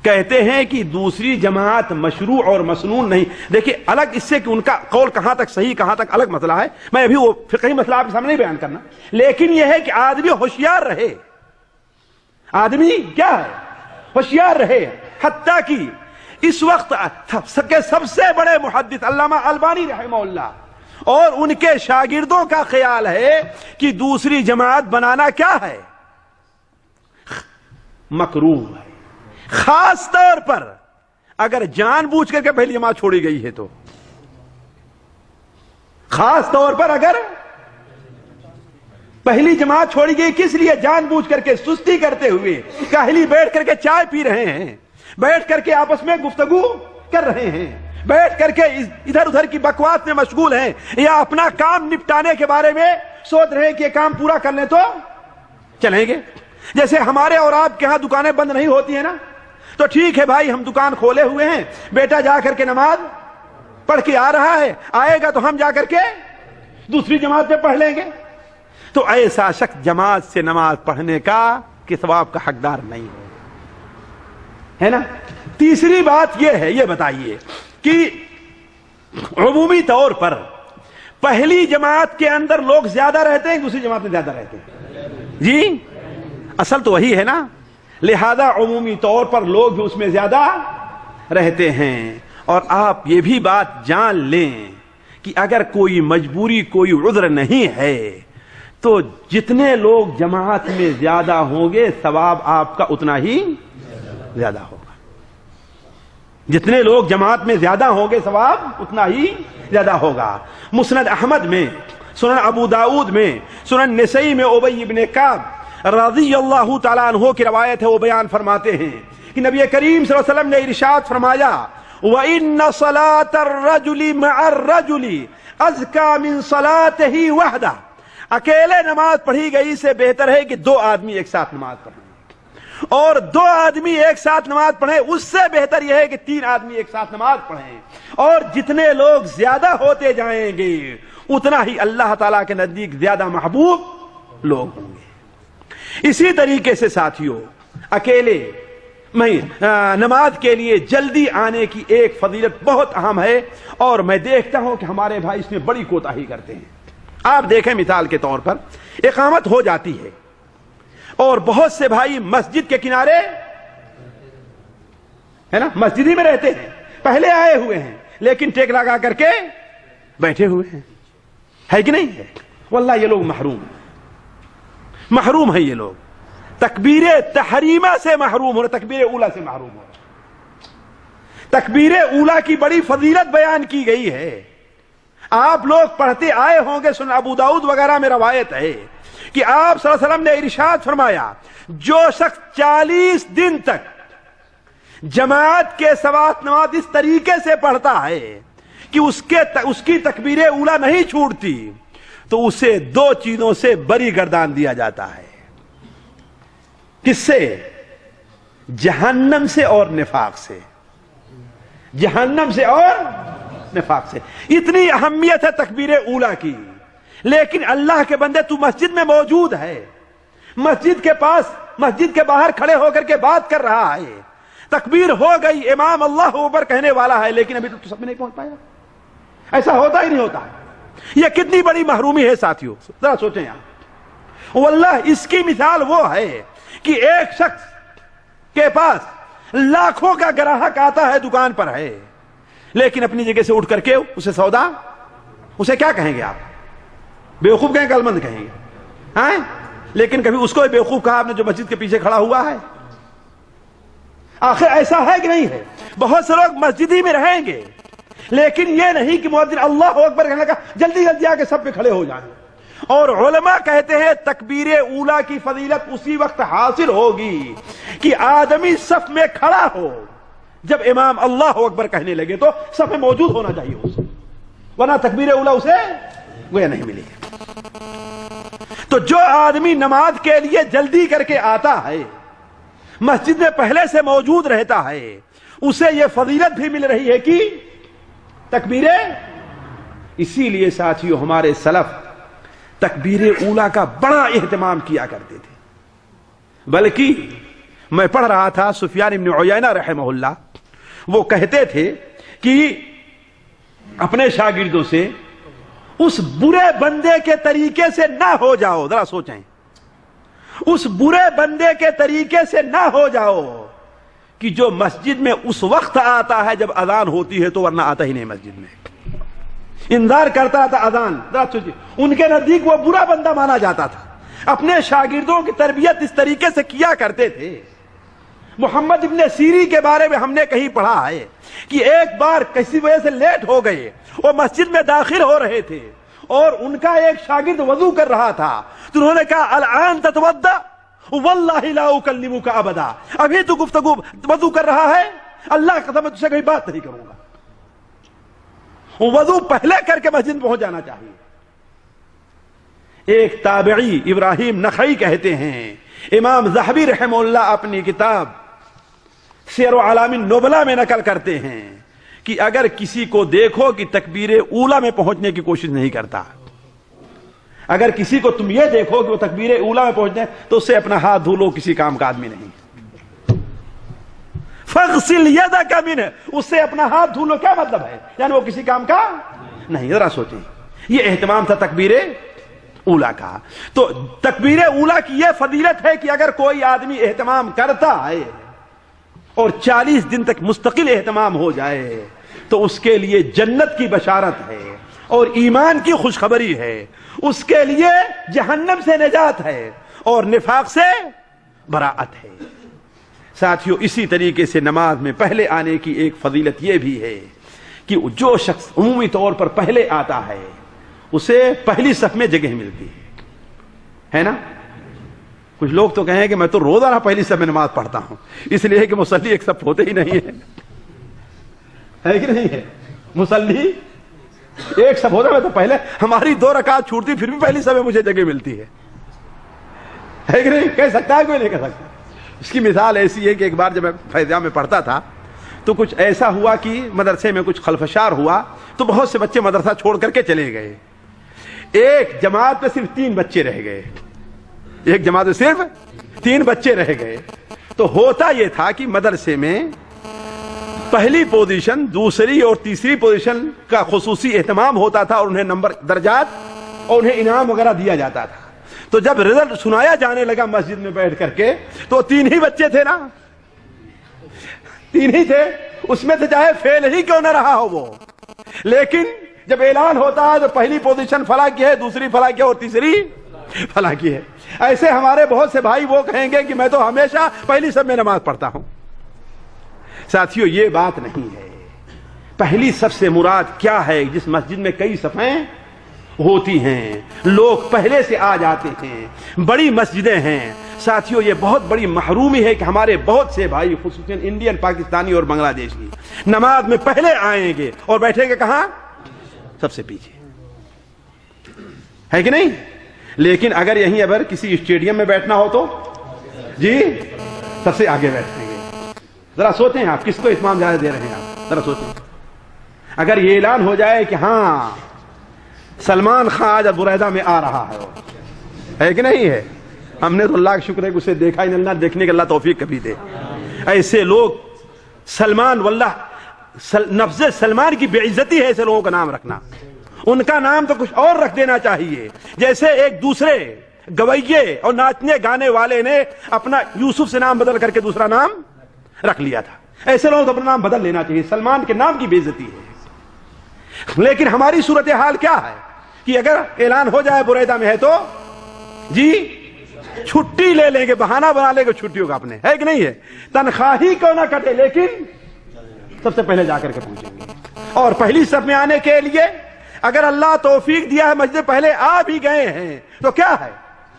[SPEAKER 2] کہتے ہیں کہ دوسری جماعت مشروع اور مسنون نہیں۔ دیکھیں الگ اس سے کہ ان کا قول کہاں تک صحیح کہاں تک الگ مسئلہ ہے، میں ابھی وہ فقہی مسئلہ آپ کے سامنے بیان کرنا، لیکن یہ ہے کہ آدمی ہوشیار رہے، آدمی کیا ہے، ہوشیار رہے۔ حتیٰ کہ اس وقت کے سب سے بڑے محدث علامہ البانی رحمہ اللہ اور ان کے شاگردوں کا خیال ہے کہ دوسری جماعت بنانا کیا ہے، مکروہ ہے، خاص طور پر اگر جان بوجھ کر کے پہلی جماعت چھوڑی گئی ہے تو، خاص طور پر اگر پہلی جماعت چھوڑی گئی کس لیے، جان بوجھ کر کے سستی کرتے ہوئے کاہلی بیٹھ کر کے چائے پی رہے ہیں، بیٹھ کر کے آپس میں گفتگو کر رہے ہیں، بیٹھ کر کے ادھر ادھر کی بکواس میں مشغول ہیں، یا اپنا کام نپٹانے کے بارے میں سوچ رہے ہیں کہ یہ کام پورا کر لیں تو چلیں گے۔ جیسے ہمارے اور آپ کے ہاں دکانیں بند نہیں ہوتی ہیں نا، تو ٹھیک ہے بھائی ہم دکان کھولے ہوئے ہیں، بیٹا جا کر کے نماز پڑھ کے آ رہا ہے، آئے گا تو ہم جا کر کے دوسری جماعت میں پڑھ لیں گے۔ تو ایسا شخص جماعت سے نماز پڑھنے کا کہ ثواب کا حقدار نہیں ہے نا۔ تیسری بات یہ ہے، یہ بتائیے کہ عمومی طور پر پہلی جماعت کے اندر لوگ زیادہ رہتے ہیں، دوسری جماعت میں زیادہ رہتے ہیں جی، اصل تو وہی ہے نا، لہذا عمومی طور پر لوگ بھی اس میں زیادہ رہتے ہیں۔ اور آپ یہ بھی بات جان لیں کہ اگر کوئی مجبوری کوئی عذر نہیں ہے تو جتنے لوگ جماعت میں زیادہ ہوں گے ثواب آپ کا اتنا ہی زیادہ ہوگا، جتنے لوگ جماعت میں زیادہ ہوں گے ثواب اتنا ہی زیادہ ہوگا۔ مسند احمد میں، سنن ابو داؤد میں، سنن نسائی میں ابی بن کعب رضی اللہ تعالیٰ عنہ کی روایت ہے، وہ بیان فرماتے ہیں کہ نبی کریم صلی اللہ علیہ وسلم نے ارشاد فرمایا وَإِنَّ صَلَاةَ الرَّجُلِ مَعَ الرَّجُلِ أَزْكَى مِنْ صَلَاتِهِ وَحْدَهِ، اکیلے نماز پڑھی گئی سے بہتر ہے کہ 2 آدمی ایک ساتھ نماز پڑھیں، اور 2 آدمی ایک ساتھ نماز پڑھیں اس سے بہتر یہ ہے کہ 3 آدمی ایک ساتھ نماز پڑھیں۔ اور جتنے لوگ زیادہ ہوتے جائیں گے اتنا ہی اللہ تعالیٰ کے نزدیک زیادہ محبوب لوگ ہوں گے۔ اسی طریقے سے ساتھیوں اکیلے نماز کے لیے جلدی آنے کی ایک فضیلت بہت اہم ہے، اور میں دیکھتا ہوں کہ ہمارے بھائی اس میں بڑی کوتاہی کرتے ہیں۔ آپ دیکھیں مثال کے طور پر اقامت ہو جاتی ہے اور بہت سے بھائی مسجد کے کنارے ہے نا، مسجد ہی میں رہتے ہیں، پہلے آئے ہوئے ہیں لیکن ٹیک لگا کر کے بیٹھے ہوئے ہیں، ہے کہ نہیں ہے؟ واللہ یہ لوگ محروم ہیں، یہ لوگ تکبیر تحریمہ سے محروم ہو رہے، تکبیر اولا سے محروم ہو رہے۔ تکبیر اولا کی بڑی فضیلت بیان کی گئی ہے، آپ لوگ پڑھتے آئے ہوں گے، سنن ابو داؤد وغیرہ میں روایت ہے کہ آپ صلی اللہ علیہ وسلم نے ارشاد فرمایا جو شخص 40 دن تک جماعت کے ساتھ نماز اس طریقے سے پڑھتا ہے کہ اس کی تکبیر اولا نہیں چھوٹتی تو اسے 2 چیزوں سے بری گردان دیا جاتا ہے۔ کس سے؟ جہنم سے اور نفاق سے، جہنم سے اور نفاق سے۔ اتنی اہمیت ہے تکبیر اولا کی، لیکن اللہ کے بندے تو مسجد میں موجود ہے، مسجد کے پاس، مسجد کے باہر کھڑے ہو کر کے بات کر رہا ہے، تکبیر ہو گئی، امام اللہ اکبر کہنے والا ہے، لیکن ابھی تو سب میں نہیں پہنچ پایا. ایسا ہوتا ہی نہیں ہوتا. یہ کتنی بڑی محرومی ہے ساتھیوں، ذرا سوچیں آپ. واللہ اس کی مثال وہ ہے کہ ایک شخص کے پاس لاکھوں کا گراہک آتا ہے، دکان پر ہے، لیکن اپنی جگہ سے اٹھ کر کے اسے سودا، اسے کیا کہیں گے آپ؟ بیوقوف کہیں گے، عقل مند کہیں گے؟ ہاں، لیکن کبھی اس کو بیوقوف کہا آپ نے جو مسجد کے پیچھے کھڑا ہوا ہے؟ آخر ایسا ہے کہ نہیں ہے؟ بہت سے لوگ مسجد ہی میں رہیں گے، لیکن یہ نہیں کہ مؤذن اللہ اکبر کہنے لگا جلدی جلدی آ کے سب پہ کھڑے ہو جائیں. اور علماء کہتے ہیں تکبیر اولا کی فضیلت اسی وقت حاصل ہوگی کہ آدمی صف میں کھڑا ہو، جب امام اللہ اکبر کہنے لگے تو صف میں موجود ہونا چاہیے اسے، ورنہ تکبیر اولا اسے گویا نہیں ملے. تو جو آدمی نماز کے لیے جلدی کر کے آتا ہے، مسجد میں پہلے سے موجود رہتا ہے، اسے یہ فضیلت بھی مل رہی ہے کہ تکبیریں. اسی لیے ساتھیو ہمارے سلف تکبیر اولا کا بڑا اہتمام کیا کرتے تھے. بلکہ میں پڑھ رہا تھا سفیان بن عیینہ رحمہ اللہ، وہ کہتے تھے کہ اپنے شاگردوں سے اس برے بندے کے طریقے سے نہ ہو جاؤ. ذرا سوچیں، اس برے بندے کے طریقے سے نہ ہو جاؤ کہ جو مسجد میں اس وقت آتا ہے جب اذان ہوتی ہے، تو ورنہ آتا ہی نہیں مسجد میں، انتظار کرتا تھا اذان. ان کے نزدیک وہ برا بندہ مانا جاتا تھا. اپنے شاگردوں کی تربیت اس طریقے سے کیا کرتے تھے. محمد ابن سیری کے بارے میں ہم نے کہیں پڑھا ہے کہ ایک بار کسی وجہ سے لیٹ ہو گئے، وہ مسجد میں داخل ہو رہے تھے اور ان کا ایک شاگرد وضو کر رہا تھا، تو انہوں نے کہا الان تتوضا واللہ لا اکلمک ابدا، ابھی تو گفتگو وضو کر رہا ہے، اللہ کی قسم میں تجھ سے کوئی بات نہیں کروں گا. وضو پہلے کر کے مسجد پہنچ جانا چاہیے. ایک تابعی ابراہیم نخعی کہتے ہیں، امام ذہبی رحمہ اللہ اپنی کتاب سیر اعلام النبلاء میں نقل کرتے ہیں کہ اگر کسی کو دیکھو کہ تکبیر اولا میں پہنچنے کی کوشش نہیں کرتا، اگر کسی کو تم یہ دیکھو کہ وہ تکبیر اولا میں پہنچنے، تو اس سے اپنا ہاتھ دھو لو، کسی کام کا آدمی نہیں. فاغسل یدک منہ، اس سے اپنا ہاتھ دھو لو، کیا مطلب ہے؟ یعنی وہ کسی کام کا نہیں. ذرا سوچیں، یہ اہتمام تھا تکبیر اولا کا. تو تکبیر اولا کی یہ فضیلت ہے کہ اگر کوئی آدمی اہتمام کرتا ہے اور 40 دن تک مستقل اہتمام ہو جائے تو اس کے لیے جنت کی بشارت ہے اور ایمان کی خوشخبری ہے، اس کے لیے جہنم سے نجات ہے اور نفاق سے براءت ہے. ساتھیو اسی طریقے سے نماز میں پہلے آنے کی ایک فضیلت یہ بھی ہے کہ جو شخص عمومی طور پر پہلے آتا ہے اسے پہلی صف میں جگہ ملتی ہے نا. کچھ لوگ تو کہیں کہ میں تو روزانہ پہلی صف میں نماز پڑھتا ہوں، اس لیے کہ مصلی ایک صف ہوتے ہی نہیں ہے کہ نہیں ہے؟ مصلی ایک صف ہوتا ہے تو پہلے ہماری 2 رکعت چھوٹتی پھر بھی پہلی صف میں مجھے جگہ ملتی ہے کہ نہیں؟ کہہ سکتا ہے کوئی؟ نہیں کہہ سکتا. اس کی مثال ایسی ہے کہ ایک بار جب میں فیضیاب میں پڑھتا تھا تو کچھ ایسا ہوا کہ مدرسے میں کچھ خلفشار ہوا تو بہت سے بچے مدرسہ چھوڑ کر کے چلے گئے. ایک جماعت میں صرف 3 بچے رہ گئے، ایک جماعت میں صرف 3 بچے رہ گئے. تو ہوتا یہ تھا کہ مدرسے میں پہلی پوزیشن، دوسری اور تیسری پوزیشن کا خصوصی اہتمام ہوتا تھا اور انہیں نمبر، درجات اور انہیں انعام وغیرہ دیا جاتا تھا. تو جب رزلٹ سنایا جانے لگا مسجد میں بیٹھ کر کے تو 3 ہی بچے تھے نا، 3 ہی تھے، اس میں سے چاہے فیل ہی کیوں نہ رہا ہو وہ، لیکن جب اعلان ہوتا ہے تو پہلی پوزیشن فلاں کی ہے، دوسری فلاں کی ہے اور تیسری فلاں کی ہے. ایسے ہمارے بہت سے بھائی وہ کہیں گے کہ میں تو ہمیشہ پہلی صف میں نماز پڑھتا ہوں. ساتھیو یہ بات نہیں ہے. پہلی صف سے مراد کیا ہے؟ جس مسجد میں کئی صفیں ہوتی ہیں، لوگ پہلے سے آ جاتے ہیں، بڑی مسجدیں ہیں. ساتھیو یہ بہت بڑی محرومی ہے کہ ہمارے بہت سے بھائی خصوصاً انڈین، پاکستانی اور بنگلہ دیشی نماز میں پہلے آئیں گے اور بیٹھیں گے کہاں؟ سب سے پیچھے، ہے کہ نہیں؟ لیکن اگر یہیں اگر کسی اسٹیڈیم میں بیٹھنا ہو تو جی سب سے آگے بیٹھیں گے. ذرا سوچیں آپ کس کو اہتمام زیادہ دے رہے ہیں آپ، ذرا سوچیں. اگر یہ اعلان ہو جائے کہ ہاں سلمان خان آج ابو ریدہ میں آ رہا ہے کہ نہیں ہے، ہم نے تو اللہ کا شکر ہے کہ اسے دیکھا ہی نہیں، اللہ دیکھنے کے اللہ توفیق کبھی دے. ایسے لوگ سلمان، واللہ نفس سلمان کی بے عزتی ہے ایسے لوگوں کا نام رکھنا. ان کا نام تو کچھ اور رکھ دینا چاہیے، جیسے ایک دوسرے گویے اور ناچنے گانے والے نے اپنا یوسف سے نام بدل کر کے دوسرا نام رکھ لیا تھا. ایسے لوگوں کو اپنا نام بدل لینا چاہیے. سلمان کے نام کی بے عزتی ہے. لیکن ہماری صورتحال کیا ہے کہ اگر اعلان ہو جائے بریدہ میں ہے تو جی چھٹی لے لیں گے، بہانہ بنا لیں گے چھٹیوں کا اپنے، ہے کہ نہیں ہے؟ تنخواہی کیوں نہ کٹے لیکن سب سے پہلے جا کر کے پہنچیں گے. اور پہلی صف میں آنے کے لیے اگر اللہ توفیق دیا ہے مسجد پہلے آ بھی گئے ہیں تو کیا ہے،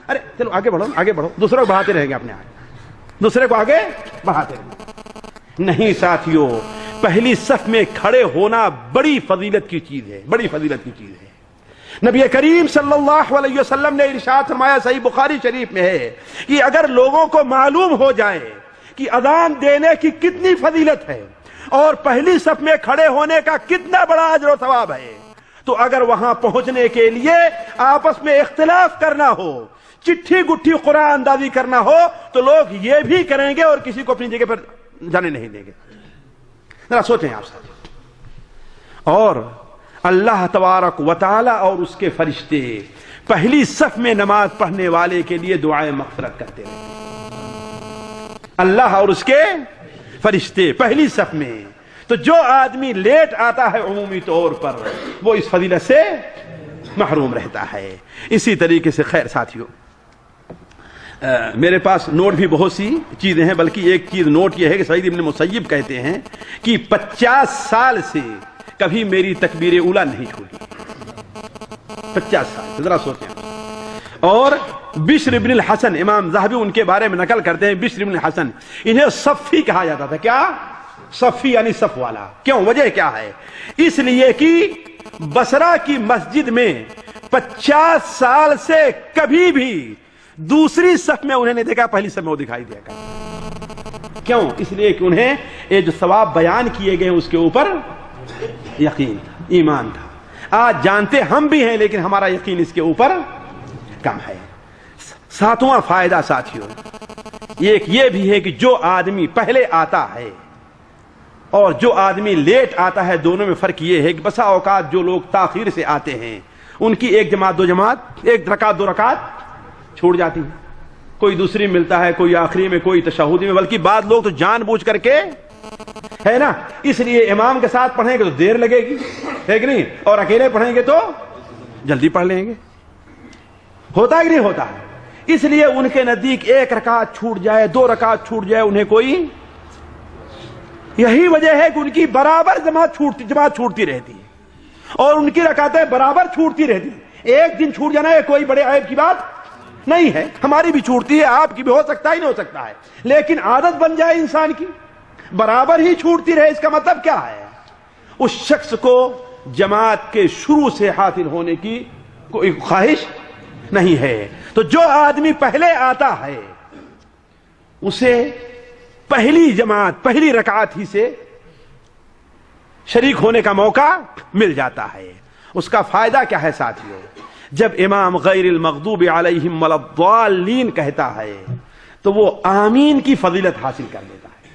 [SPEAKER 2] ارے چلو آگے بڑھو آگے بڑھو، دوسرے کو بڑھاتے رہیں گے، اپنے آگے دوسرے کو آگے بڑھاتے رہیں گے. نہیں ساتھیوں، پہلی صف میں کھڑے ہونا بڑی فضیلت کی چیز ہے، بڑی فضیلت کی چیز ہے. نبی کریم صلی اللہ علیہ وسلم نے ارشاد فرمایا، صحیح بخاری شریف میں ہے، کہ اگر لوگوں کو معلوم ہو جائے کہ اذان دینے کی کتنی فضیلت ہے اور پہلی صف میں کھڑے ہونے کا کتنا بڑا اجر و ثواب ہے، تو اگر وہاں پہنچنے کے لیے آپس میں اختلاف کرنا ہو، چٹھی گٹھی قرآن اندازی کرنا ہو، تو لوگ یہ بھی کریں گے اور کسی کو اپنی جگہ پر جانے نہیں دیں گے. ذرا سوچیں آپ ساتھ. اور اللہ تبارک و تعالی اور اس کے فرشتے پہلی صف میں نماز پڑھنے والے کے لیے دعائیں مغفرت کرتے رہتے ہیں. اللہ اور اس کے فرشتے پہلی صف میں. تو جو آدمی لیٹ آتا ہے عمومی طور پر وہ اس فضیلت سے محروم رہتا ہے. اسی طریقے سے خیر ساتھیوں، میرے پاس نوٹ بھی بہت سی چیزیں ہیں، بلکہ ایک چیز نوٹ یہ ہے کہ سعید ابن مسیب کہتے ہیں کہ 50 سال سے کبھی میری تکبیر اولا نہیں چھوٹی. 50 سال، ذرا سوچیں. اور بشر ابن الحسن، امام ذہبی ان کے بارے میں نقل کرتے ہیں، بشر ابن الحسن انہیں صفی کہا جاتا تھا. کیا؟ صفی یعنی صف والا. کیوں؟ وجہ کیا ہے؟ اس لیے کہ بصرہ کی مسجد میں 50 سال سے کبھی بھی دوسری صف میں انہیں نہیں دیکھا، پہلی صف میں وہ دکھائی دیا کرتا. کیوں؟ اس لیے کہ انہیں یہ جو ثواب بیان کیے گئے اس کے اوپر یقین تھا، ایمان تھا. آج جانتے ہم بھی ہیں لیکن ہمارا یقین اس کے اوپر کم ہے. 7واں فائدہ ساتھیوں، ایک یہ بھی ہے کہ جو آدمی پہلے آتا ہے اور جو آدمی لیٹ آتا ہے، دونوں میں فرق یہ ہے کہ بسا اوقات جو لوگ تاخیر سے آتے ہیں ان کی ایک جماعت دو جماعت، ایک رکعت دو رکعت چھوڑ جاتی ہے. کوئی دوسری ملتا ہے، کوئی آخری میں، کوئی تشہدی میں، بلکہ بعض لوگ تو جان بوجھ کر کے ہے نا، اس لیے امام کے ساتھ پڑھیں گے تو دیر لگے گی، ہے کہ نہیں، اور اکیلے پڑھیں گے تو جلدی پڑھ لیں گے. ہوتا ہے کہ نہیں ہوتا ہے؟ اس لیے ان کے نزدیک ایک رکعت چھوٹ جائے، دو رکعت چھوٹ جائے، انہیں کوئی، یہی وجہ ہے کہ ان کی برابر جماعت چھوٹتی رہتی ہے اور ان کی رکعتیں برابر چھوٹتی رہتی ہیں. ایک دن چھوٹ جانا ہے کوئی بڑے عیب کی بات نہیں ہے. ہماری بھی چھوٹتی ہے، آپ کی بھی ہو سکتا ہے، نہیں ہو سکتا ہے، لیکن عادت بن جائے انسان کی برابر ہی چھوٹتی رہے. اس کا مطلب کیا ہے؟ اس شخص کو جماعت کے شروع سے حاصل ہونے کی کوئی خواہش نہیں ہے. تو جو آدمی پہلے آتا ہے اسے پہلی جماعت، پہلی رکعت ہی سے شریک ہونے کا موقع مل جاتا ہے. اس کا فائدہ کیا ہے ساتھیوں؟ جب امام غیر المغضوب علیہم ولا الضالین کہتا ہے تو وہ آمین کی فضیلت حاصل کر لیتا ہے.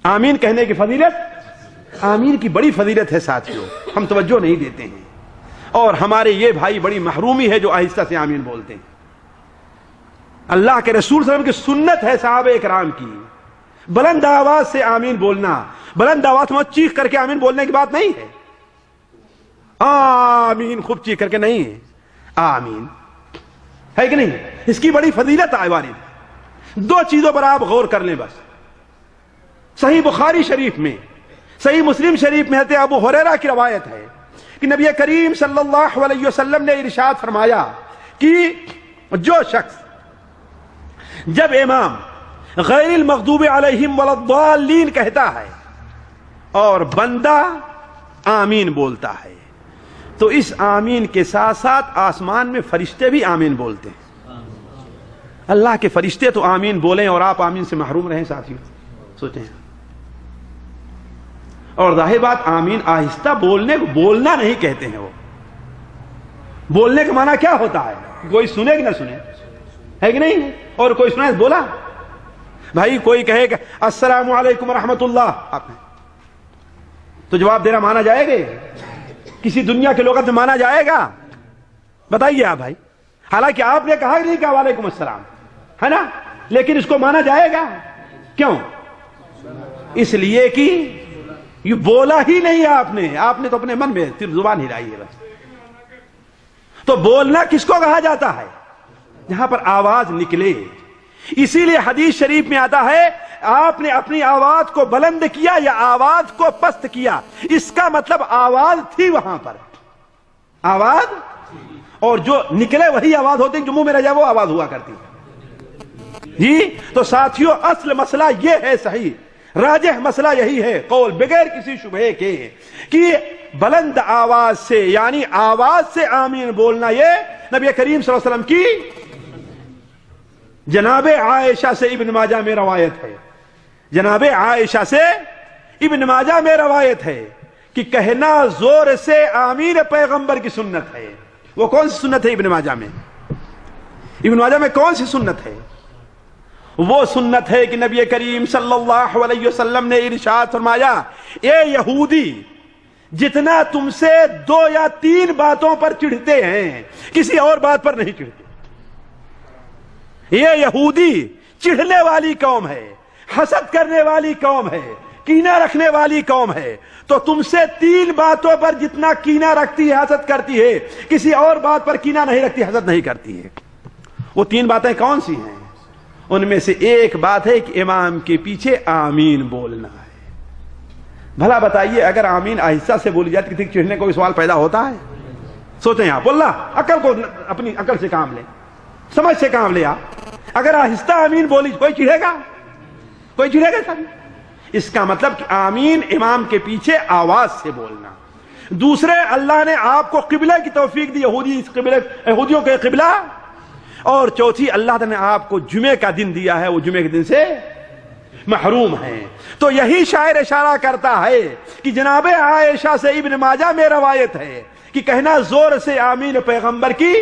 [SPEAKER 2] آمین کہنے کی فضیلت، آمین کی بڑی فضیلت ہے ساتھیوں، ہم توجہ نہیں دیتے ہیں. اور ہمارے یہ بھائی بڑی محرومی ہے جو آہستہ سے آمین بولتے ہیں. اللہ کے رسول صلی اللہ علیہ وسلم کی سنت ہے صحابہ کرام کی بلند آواز سے آمین بولنا. بلند آواز میں چیخ کر کے آمین بولنے کی بات نہیں ہے، آمین خوب چیخ کر کے نہیں ہے، آمین ہے کہ نہیں. اس کی بڑی فضیلت ہے وارد. دو چیزوں پر آپ غور کر لیں بس. صحیح بخاری شریف میں، صحیح مسلم شریف میں حضرت ابو ہریرہ کی روایت ہے کہ نبی کریم صلی اللہ علیہ وسلم نے ارشاد فرمایا کہ جو شخص جب امام غیر المغضوب علیہم ولا الضالین کہتا ہے اور بندہ آمین بولتا ہے تو اس آمین کے ساتھ ساتھ آسمان میں فرشتے بھی آمین بولتے ہیں. اللہ کے فرشتے تو آمین بولیں اور آپ آمین سے محروم رہیں ساتھیوں، سوچیں. اور ظاہر بات آمین آہستہ بولنے کو بولنا نہیں کہتے ہیں. وہ بولنے کا معنی کیا ہوتا ہے؟ کوئی سنے کہ نہ سنے، ہے کہ نہیں؟ اور کوئی سنا بولا بھائی کوئی کہے کہ السلام علیکم ورحمۃ اللہ آپ نے تو جواب دینا مانا جائے گا؟ کسی دنیا کے لغت میں مانا جائے گا؟ بتائیے آپ بھائی. حالانکہ آپ نے کہا نہیں کہ وعلیکم السلام ہے نا, لیکن اس کو مانا جائے گا کیوں؟ اس لیے کہ یہ بولا ہی نہیں آپ نے تو اپنے من میں صرف زبان ہلائی ہے بس. تو بولنا کس کو کہا جاتا ہے؟ جہاں پر آواز نکلے. اسی لیے حدیث شریف میں آتا ہے آپ نے اپنی آواز کو بلند کیا یا آواز کو پست کیا, اس کا مطلب آواز تھی وہاں پر, آواز, اور جو نکلے وہی آواز ہوتی, جو منہ میں رہ جائے وہ آواز ہوا کرتی جی. تو ساتھیوں اصل مسئلہ یہ ہے, صحیح راجح مسئلہ یہی ہے قول بغیر کسی شبہے کے کہ بلند آواز سے یعنی آواز سے آمین بولنا یہ نبی کریم صلی اللہ علیہ وسلم کی جناب عائشہ سے ابن ماجہ میں روایت ہے, جناب عائشہ سے ابن ماجہ میں روایت ہے کہ کہنا زور سے آمین پیغمبر کی سنت ہے. وہ کون سی سنت ہے ابن ماجہ میں؟ ابن ماجہ میں کون سی سنت ہے؟ وہ سنت ہے کہ نبی کریم صلی اللہ علیہ وسلم نے ارشاد فرمایا اے یہودی جتنا تم سے 2 یا 3 باتوں پر چڑھتے ہیں کسی اور بات پر نہیں چڑھتے. یہ یہودی چڑھنے والی قوم ہے, حسد کرنے والی قوم ہے, کینہ رکھنے والی قوم ہے. تو تم سے 3 باتوں پر جتنا کینہ رکھتی ہے, حسد کرتی ہے, کسی اور بات پر کینہ نہیں رکھتی, حسد نہیں کرتی ہے. وہ 3 باتیں کون سی ہیں؟ ان میں سے ایک بات ہے کہ امام کے پیچھے آمین بولنا ہے. بھلا بتائیے اگر آمین آہستہ سے بولی جاتی کسی چڑھنے کو سوال پیدا ہوتا ہے؟ سوچیں آپ, اللہ عقل کو اپنی عقل سے کام لیں, سمجھ سے کام لے. آپ اگر آہستہ آمین بولی کوئی چڑھے گا؟ کوئی چڑھے گا سب؟ اس کا مطلب کہ آمین امام کے پیچھے آواز سے بولنا. دوسرے, اللہ نے آپ کو قبلہ کی توفیق دی, یہودیوں کے قبلہ. اور چوتھی, اللہ نے آپ کو جمعے کا دن دیا ہے, وہ جمعے کے دن سے محروم ہیں. تو یہی شاعر اشارہ کرتا ہے کہ جناب عائشہ سے ابن ماجہ میں روایت ہے کہ کہنا زور سے آمین پیغمبر کی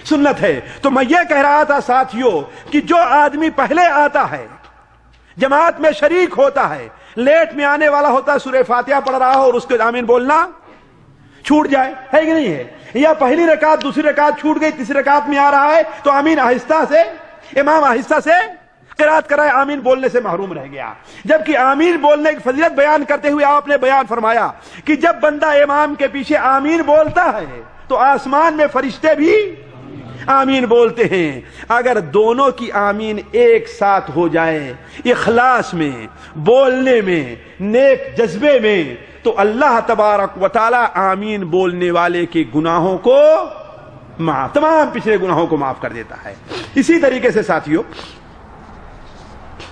[SPEAKER 2] سنت ہے. تو میں یہ کہہ رہا تھا ساتھیوں کہ جو آدمی پہلے آتا ہے, جماعت میں شریک ہوتا ہے, لیٹ میں آنے والا ہوتا ہے, سورہ فاتحہ پڑھ رہا ہو اور اس کو آمین بولنا چھوٹ جائے, ہے کہ نہیں ہے؟ یا پہلی رکعت دوسری رکعت چھوٹ گئی, تیسری رکعت میں آ رہا ہے تو آمین آہستہ سے, امام آہستہ سے قرات کرائے, آمین بولنے سے محروم رہ گیا. جبکہ آمین بولنے کی فضیلت بیان کرتے ہوئے آپ نے بیان فرمایا کہ جب بندہ امام کے پیچھے آمین بولتا ہے تو آسمان میں فرشتے بھی آمین بولتے ہیں. اگر دونوں کی آمین ایک ساتھ ہو جائے, اخلاص میں, بولنے میں, نیک جذبے میں, تو اللہ تبارک و تعالی آمین بولنے والے کے گناہوں کو معاف, تمام پچھلے گناہوں کو معاف کر دیتا ہے. اسی طریقے سے ساتھیوں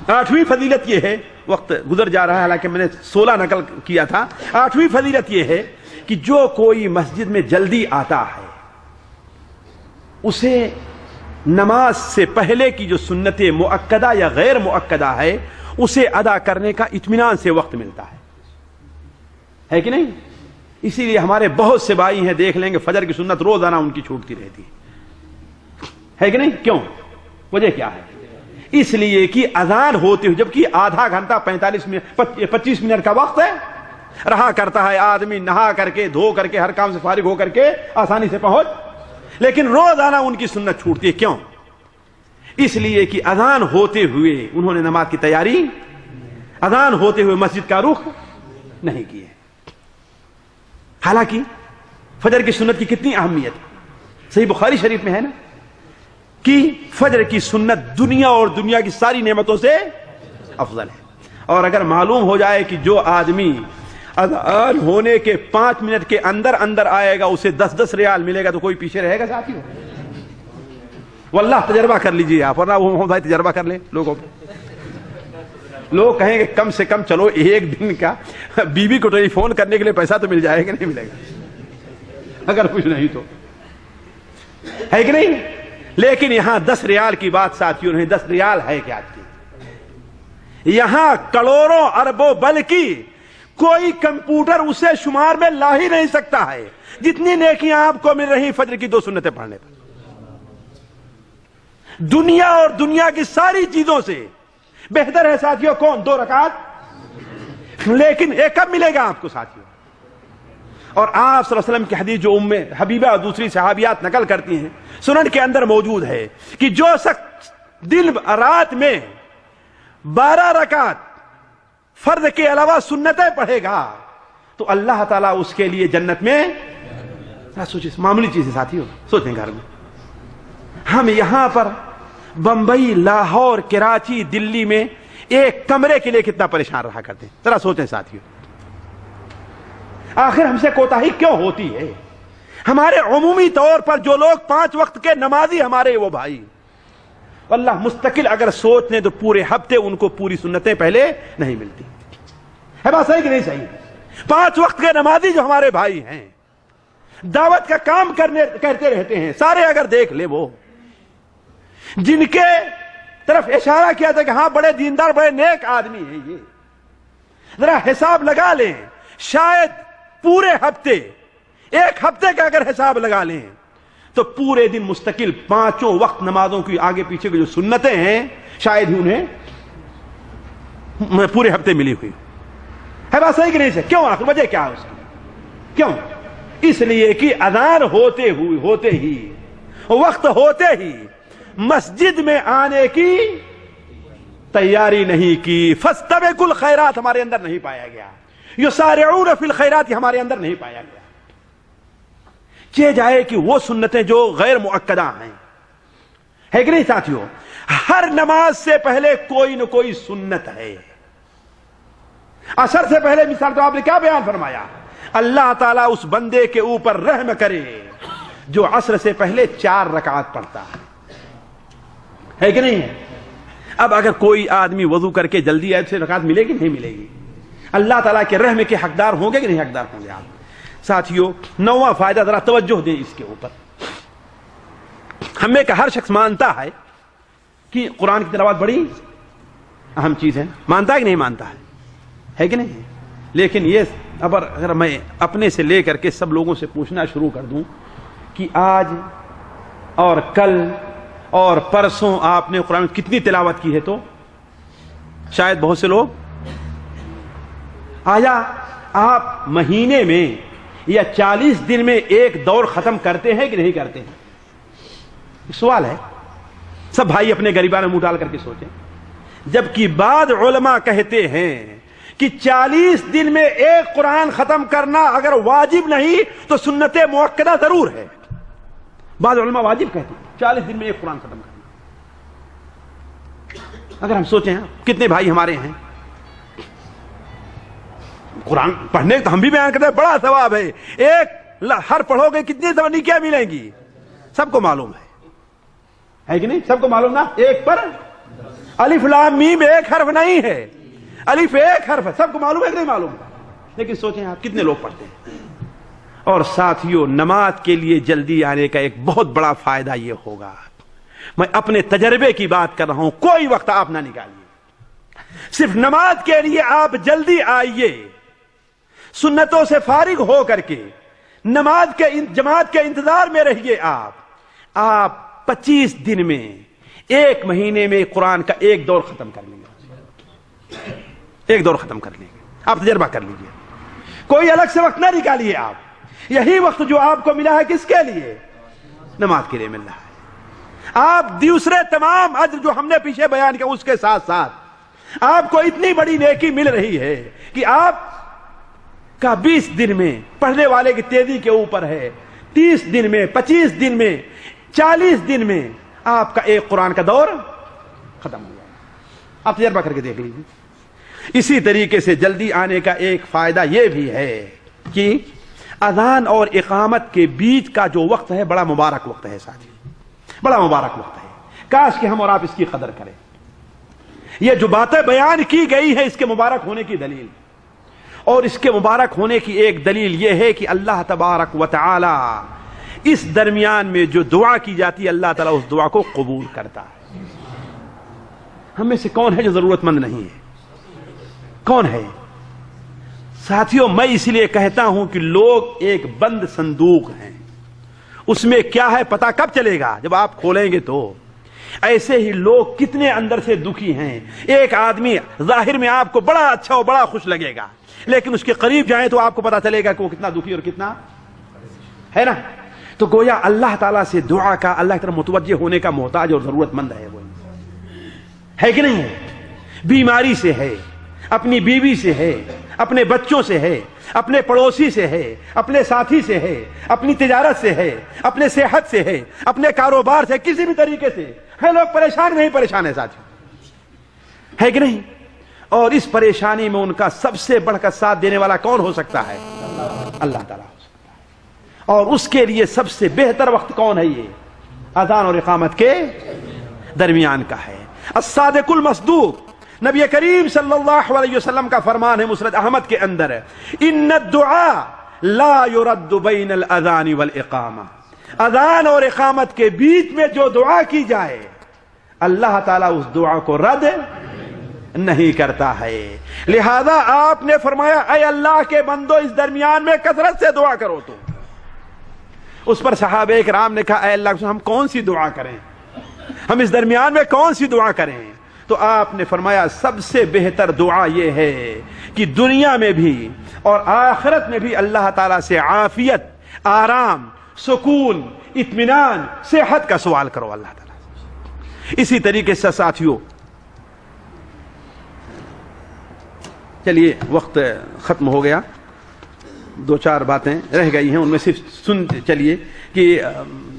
[SPEAKER 2] 8ویں فضیلت یہ ہے, وقت گزر جا رہا ہے حالانکہ میں نے 16 نقل کیا تھا. 8ویں فضیلت یہ ہے کہ جو کوئی مسجد میں جلدی آتا ہے اسے نماز سے پہلے کی جو سنت مؤکدہ یا غیر مؤکدہ ہے اسے ادا کرنے کا اطمینان سے وقت ملتا ہے کہ نہیں؟ اسی لیے ہمارے بہت سے بھائی ہیں, دیکھ لیں گے فجر کی سنت روزانہ ان کی چھوٹتی رہتی ہے کہ نہیں؟ کیوں؟ وجہ کیا ہے؟ اس لیے کہ اذان ہوتے ہوئے, جبکہ آدھا گھنٹہ 25 منٹ کا وقت ہے, رہا کرتا ہے آدمی نہا کر کے, دھو کر کے, ہر کام سے فارغ ہو کر کے آسانی سے پہنچ, لیکن روزانہ ان کی سنت چھوٹتی ہے. کیوں؟ اس لیے کہ اذان ہوتے ہوئے انہوں نے نماز کی تیاری, اذان ہوتے ہوئے مسجد کا رخ نہیں کیے. حالانکہ فجر کی سنت کی کتنی اہمیت ہے, صحیح بخاری شریف میں ہے نا کہ فجر کی سنت دنیا اور دنیا کی ساری نعمتوں سے افضل ہے. اور اگر معلوم ہو جائے کہ جو آدمی اذان ہونے کے 5 منٹ کے اندر آئے گا اسے 10 ریال ملے گا, تو کوئی پیچھے رہے گا ساتھیوں؟ واللہ تجربہ کر لیجیے آپ, ورنہ وہ بھائی تجربہ کر لیں لوگوں کو. لوگ کہیں گے کم سے کم چلو ایک دن کا بیوی کو ٹیلی فون کرنے کے لیے پیسہ تو مل جائے گا, نہیں ملے گا اگر کچھ نہیں تو, ہے کہ نہیں؟ لیکن یہاں 10 ریال کی بات ساتھیوں نہیں, 10 ریال ہے کیا آج کی؟ یہاں کروڑوں اربوں, بلکہ کوئی کمپیوٹر اسے شمار میں لا ہی نہیں سکتا ہے جتنی نیکیاں آپ کو مل رہی فجر کی 2 سنتیں پڑھنے پر. دنیا اور دنیا کی ساری چیزوں سے بہتر ہے ساتھیوں کون؟ 2 رکعت. لیکن ایک کب ملے گا آپ کو ساتھیوں؟ اور آپ صلی اللہ علیہ وسلم کی حدیث جو ام حبیبہ اور دوسری صحابیات نقل کرتی ہیں سنن کے اندر موجود ہے کہ جو شخص دن رات میں 12 رکعت فرض کے علاوہ سنتیں پڑھے گا تو اللہ تعالیٰ اس کے لیے جنت میں، سوچیں معمولی چیز ہے ساتھیوں، سوچیں گھر میں ہم یہاں پر بمبئی، لاہور، کراچی، دلی میں ایک کمرے کے لیے کتنا پریشان رہا کرتے ہیں، ذرا سوچیں ساتھیوں. آخر ہم سے کوتاہی کیوں ہوتی ہے؟ ہمارے عمومی طور پر جو لوگ 5 وقت کے نمازی ہمارے وہ بھائی اللہ مستقل اگر سوچ لیں تو پورے ہفتے ان کو پوری سنتیں پہلے نہیں ملتی. ہے بات صحیح کہ نہیں صحیح؟ 5 وقت کے نمازی جو ہمارے بھائی ہیں دعوت کا کام کرتے رہتے ہیں سارے، اگر دیکھ لے وہ جن کے طرف اشارہ کیا تھا کہ ہاں بڑے دیندار بڑے نیک آدمی ہیں، یہ ذرا حساب لگا لیں، شاید پورے ہفتے، ایک ہفتے کا اگر حساب لگا لیں تو پورے دن مستقل 5 وقت نمازوں کی آگے پیچھے کی جو سنتیں ہیں شاید ہی انہیں پورے ہفتے ملی ہوئی. ہے بات صحیح کہ نہیں صحیح؟ کیوں؟ آخر وجہ کیا ہے اس کی؟ کیوں؟ اس لیے کہ اذان ہوتے ہی وقت ہوتے ہی مسجد میں آنے کی تیاری نہیں کی. فاستبقوا الخیرات ہمارے اندر نہیں پایا گیا، یسارعون فی الخیرات ہمارے اندر نہیں پایا گیا. چاہے جائے کہ وہ سنتیں جو غیر مؤکدہ ہیں، ہے کہ نہیں ساتھیوں؟ ہر نماز سے پہلے کوئی نہ کوئی سنت ہے. عصر سے پہلے مثال تو آپ نے کیا بیان فرمایا؟ اللہ تعالیٰ اس بندے کے اوپر رحم کرے جو عصر سے پہلے 4 رکعات پڑھتا ہے کہ نہیں ہے؟ اب اگر کوئی آدمی وضو کر کے جلدی آئے سے رکعت ملے گی نہیں ملے گی؟ اللہ تعالیٰ کے رحم کے حقدار ہوں گے کہ نہیں حقدار ہوں گے آپ؟ ساتھیوں 9واں فائدہ ذرا توجہ دیں اس کے اوپر. ہمیں کا ہر شخص مانتا ہے کہ قرآن کی تلاوت بڑی اہم چیز ہے، مانتا ہے کہ نہیں مانتا ہے کہ نہیں؟ لیکن یہ اگر میں اپنے سے لے کر کے سب لوگوں سے پوچھنا شروع کر دوں کہ آج اور کل اور پرسوں آپ نے قرآن کتنی تلاوت کی ہے تو شاید بہت سے لوگ، آیا آپ مہینے میں یا 40 دن میں ایک دور ختم کرتے ہیں کہ نہیں کرتے ہیں؟ سوال ہے. سب بھائی اپنے غریبانہ منہ ڈال کر کے سوچیں. جبکہ بعض علماء کہتے ہیں کہ 40 دن میں ایک قرآن ختم کرنا اگر واجب نہیں تو سنت مؤکدہ ضرور ہے. بعض علماء واجب کہتے ہیں 40 دن میں ایک قرآن ختم کرنا. اگر ہم سوچیں کتنے بھائی ہمارے ہیں قرآن پڑھنے تو ہم بھی بیان کرتے ہیں بڑا ثواب ہے، ایک ہر پڑھو گے کتنی زبانی کیا ملیں گی؟ سب کو معلوم ہے کہ نہیں؟ سب کو معلوم نا؟ ایک پر الف لام میم ایک حرف نہیں ہے، الف ایک حرف ہے، سب کو معلوم ہے کہ نہیں معلوم؟ لیکن سوچیں آپ کتنے لوگ پڑھتے ہیں. اور ساتھیوں نماز کے لیے جلدی آنے کا ایک بہت بڑا فائدہ یہ ہوگا، میں اپنے تجربے کی بات کر رہا ہوں، کوئی وقت آپ نہ نکالیے، صرف نماز کے لیے آپ جلدی آئیے، سنتوں سے فارغ ہو کر کے نماز کے جماعت کے انتظار میں رہیے. آپ 25 دن میں، 1 مہینے میں قرآن کا ایک دور ختم کر لیں گے، ایک دور ختم کر لیں گے. آپ تجربہ کر لیجئے، کوئی الگ سے وقت نہ نکالیے. آپ یہی وقت جو آپ کو ملا ہے کس کے لیے؟ نماز کے لیے مل رہا ہے. آپ دوسرے تمام اجر جو ہم نے پیچھے بیان کیا اس کے ساتھ ساتھ آپ کو اتنی بڑی نیکی مل رہی ہے کہ آپ کا 20 دن میں پڑھنے والے کی تیزی کے اوپر ہے، 30 دن میں، 25 دن میں، 40 دن میں آپ کا ایک قرآن کا دور ختم ہو گیا. آپ تجربہ کر کے دیکھ لیجیے. اسی طریقے سے جلدی آنے کا ایک فائدہ یہ بھی ہے کہ اذان اور اقامت کے بیچ کا جو وقت ہے بڑا مبارک وقت ہے ساتھی، بڑا مبارک وقت ہے. کاش کہ ہم اور آپ اس کی قدر کریں. یہ جو باتیں بیان کی گئی ہیں اس کے مبارک ہونے کی دلیل، اور اس کے مبارک ہونے کی ایک دلیل یہ ہے کہ اللہ تبارک و تعالی اس درمیان میں جو دعا کی جاتی ہے اللہ تعالیٰ اس دعا کو قبول کرتا ہے. ہم میں سے کون ہے جو ضرورت مند نہیں ہے؟ کون ہے ساتھیوں؟ میں اس لیے کہتا ہوں کہ لوگ ایک بند صندوق ہیں، اس میں کیا ہے پتہ کب چلے گا؟ جب آپ کھولیں گے تو. ایسے ہی لوگ کتنے اندر سے دکھی ہیں. ایک آدمی ظاہر میں آپ کو بڑا اچھا اور بڑا خوش لگے گا، لیکن اس کے قریب جائیں تو آپ کو پتا چلے گا کہ وہ کتنا دکھی اور کتنا ہے نا. تو گویا اللہ تعالیٰ سے دعا کا، اللہ کی طرف متوجہ ہونے کا محتاج اور ضرورت مند ہے وہ، ہے کہ نہیں ہے؟ بیماری سے ہے، اپنی بیوی سے ہے، اپنے بچوں سے ہے، اپنے پڑوسی سے ہے، اپنے ساتھی سے ہے، اپنی تجارت سے ہے، اپنے صحت سے ہے، اپنے کاروبار سے، کسی بھی طریقے سے ہے. لوگ پریشان نہیں پریشان ہے ساتھی، ہے کہ نہیں؟ اور اس پریشانی میں ان کا سب سے بڑھ کر ساتھ دینے والا کون ہو سکتا ہے؟ اللہ تعالیٰ ہو سکتا ہے. اور اس کے لیے سب سے بہتر وقت کون ہے؟ یہ اذان اور اقامت کے درمیان کا ہے. الصادق المصدوق نبی کریم صلی اللہ علیہ وسلم کا فرمان ہے مسند احمد کے اندر، ان الدعاء لا يرد بین الاذان والاقامہ، اذان اور اقامت کے بیچ میں جو دعا کی جائے اللہ تعالیٰ اس دعا کو رد نہیں کرتا ہے. لہذا آپ نے فرمایا اے اللہ کے بندو اس درمیان میں کثرت سے دعا کرو. تو اس پر صحابہ کرام نے کہا اے اللہ ہم کون سی دعا کریں، ہم اس درمیان میں کون سی دعا کریں؟ تو آپ نے فرمایا سب سے بہتر دعا یہ ہے کہ دنیا میں بھی اور آخرت میں بھی اللہ تعالیٰ سے عافیت، آرام، سکون، اطمینان، صحت کا سوال کرو اللہ تعالیٰ. اسی طریقے سے ساتھیوں، چلیے وقت ختم ہو گیا، دو چار باتیں رہ گئی ہیں، ان میں صرف سن چلیے کہ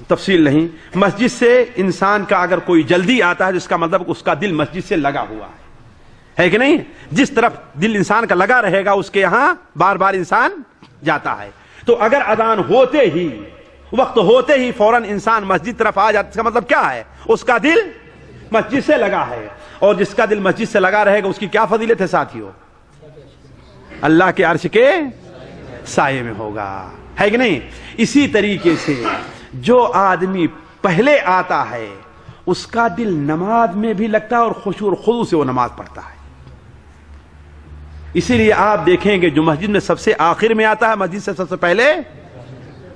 [SPEAKER 2] تفصیل نہیں. مسجد سے انسان کا اگر کوئی جلدی آتا ہے جس کا مطلب اس کا دل مسجد سے لگا ہوا ہے کہ نہیں؟ جس طرف دل انسان کا لگا رہے گا اس کے یہاں بار بار انسان جاتا ہے. تو اگر اذان ہوتے ہی، وقت ہوتے ہی فوراً انسان مسجد طرف آ جاتا، اس کا مطلب کیا ہے؟ اس کا دل مسجد سے لگا ہے. اور جس کا دل مسجد سے لگا رہے گا اس کی کیا فضیلت ہے ساتھیوں؟ اللہ کے عرش کے سائے میں ہوگا، ہے کہ نہیں؟ اسی طریقے سے جو آدمی پہلے آتا ہے اس کا دل نماز میں بھی لگتا ہے اور خشوع اور خضوع سے وہ نماز پڑھتا ہے. اسی لیے آپ دیکھیں گے جو مسجد میں سب سے آخر میں آتا ہے مسجد سے سب سے پہلے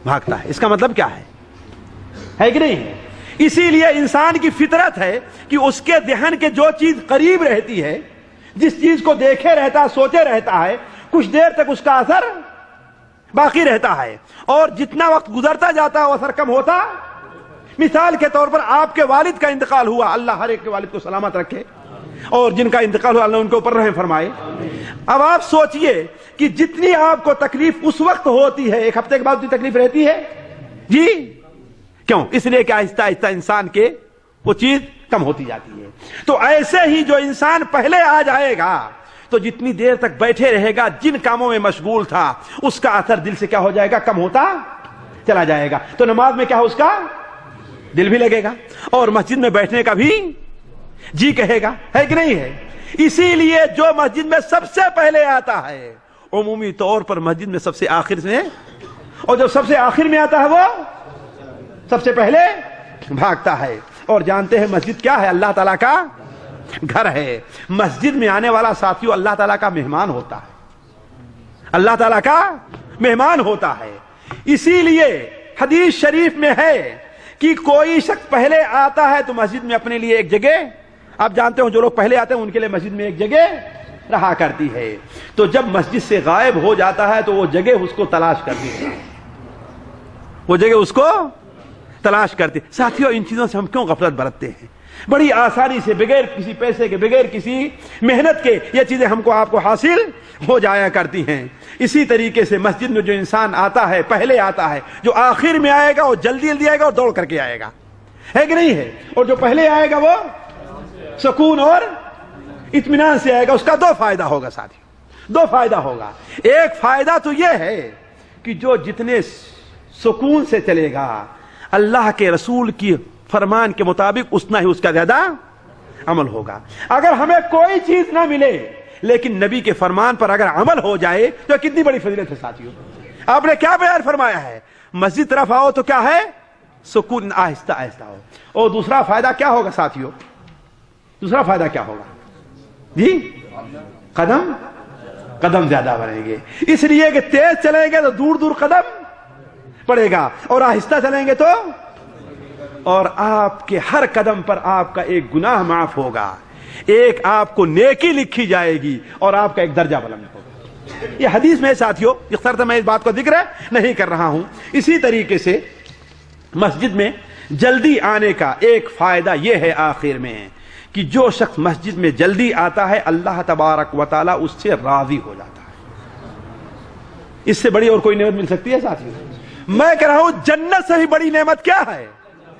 [SPEAKER 2] بھاگتا ہے. اس کا مطلب کیا ہے کہ نہیں؟ اسی لیے انسان کی فطرت ہے کہ اس کے ذہن کے جو چیز قریب رہتی ہے، جس چیز کو دیکھے رہتا ہے، سوچے رہتا ہے، کچھ دیر تک اس کا اثر باقی رہتا ہے، اور جتنا وقت گزرتا جاتا ہے وہ اثر کم ہوتا. مثال کے طور پر آپ کے والد کا انتقال ہوا، اللہ ہر ایک کے والد کو سلامت رکھے، اور جن کا انتقال ہوا اللہ ان کے اوپر رحم فرمائے. اب آپ سوچئے کہ جتنی آپ کو تکلیف اس وقت ہوتی ہے، ایک ہفتے کے بعد اتنی تکلیف رہتی ہے جی؟ کیوں؟ اس لیے کہ آہستہ آہستہ انسان کے وہ چیز کم ہوتی جاتی ہے. تو ایسے ہی جو انسان پہلے آ جائے گا تو جتنی دیر تک بیٹھے رہے گا، جن کاموں میں مشغول تھا اس کا اثر دل سے کیا ہو جائے گا؟ کم ہوتا چلا جائے گا. تو نماز میں کیا اس کا دل بھی لگے گا اور مسجد میں بیٹھنے کا بھی جی کہے گا، ہے کہ نہیں ہے؟ اسی لیے جو مسجد میں سب سے پہلے آتا ہے عمومی طور پر مسجد میں سب سے آخر میں، اور جو سب سے آخر میں آتا ہے وہ سب سے پہلے بھاگتا ہے. اور جانتے ہیں مسجد کیا ہے؟ اللہ تعالیٰ کا گھر ہے. مسجد میں آنے والا ساتھیوں اللہ تعالیٰ کا مہمان ہوتا ہے، اللہ تعالیٰ کا مہمان ہوتا ہے. اسی لیے حدیث شریف میں ہے کہ کوئی شخص پہلے آتا ہے تو مسجد میں اپنے لیے ایک جگہ، آپ جانتے ہو جو لوگ پہلے آتے ہیں ان کے لیے مسجد میں ایک جگہ رہا کرتی ہے. تو جب مسجد سے غائب ہو جاتا ہے تو وہ جگہ اس کو تلاش کرتی ہے، وہ جگہ اس کو تلاش کرتی. ساتھیوں ان چیزوں سے ہم کیوں غفلت برتتے ہیں؟ بڑی آسانی سے بغیر کسی پیسے کے، بغیر کسی محنت کے یہ چیزیں ہم کو آپ کو حاصل ہو جایا کرتی ہیں. اسی طریقے سے مسجد میں جو انسان آتا ہے پہلے آتا ہے، جو آخر میں آئے گا وہ جلدی جلدی آئے گا اور دوڑ کر کے آئے گا، ہے کہ نہیں ہے؟ اور جو پہلے آئے گا وہ سکون اور اطمینان سے آئے گا. اس کا دو فائدہ ہوگا ساتھی، دو فائدہ ہوگا. ایک فائدہ تو یہ ہے کہ جو جتنے سکون سے چلے گا اللہ کے رسول کی فرمان کے مطابق اتنا ہی اس کا زیادہ عمل ہوگا. اگر ہمیں کوئی چیز نہ ملے لیکن نبی کے فرمان پر اگر عمل ہو جائے تو کتنی بڑی فضیلت ہے ساتھیوں. آپ نے کیا بیان فرمایا ہے؟ مسجد طرف آؤ تو کیا ہے؟ سکون، آہستہ آہستہ ہو. اور دوسرا فائدہ کیا ہوگا ساتھیوں؟ دوسرا فائدہ کیا ہوگا جی؟ قدم قدم زیادہ بڑھیں گے. اس لیے کہ تیز چلیں گے تو دور دور قدم پڑے گا، اور آہستہ چلیں گے تو اور آپ کے ہر قدم پر آپ کا ایک گناہ معاف ہوگا، ایک آپ کو نیکی لکھی جائے گی اور آپ کا ایک درجہ بلند ہوگا۔ یہ حدیث میں ساتھیوں اختصار میں اس بات کو ذکر نہیں کر رہا ہوں۔ اسی طریقے سے مسجد میں جلدی آنے کا ایک فائدہ یہ ہے آخر میں کہ جو شخص مسجد میں جلدی آتا ہے اللہ تبارک و تعالی اس سے راضی ہو جاتا ہے۔ اس سے بڑی اور کوئی نعمت مل سکتی ہے ساتھیوں؟ میں کہہ رہا ہوں جنت سے ہی بڑی نعمت کیا ہے؟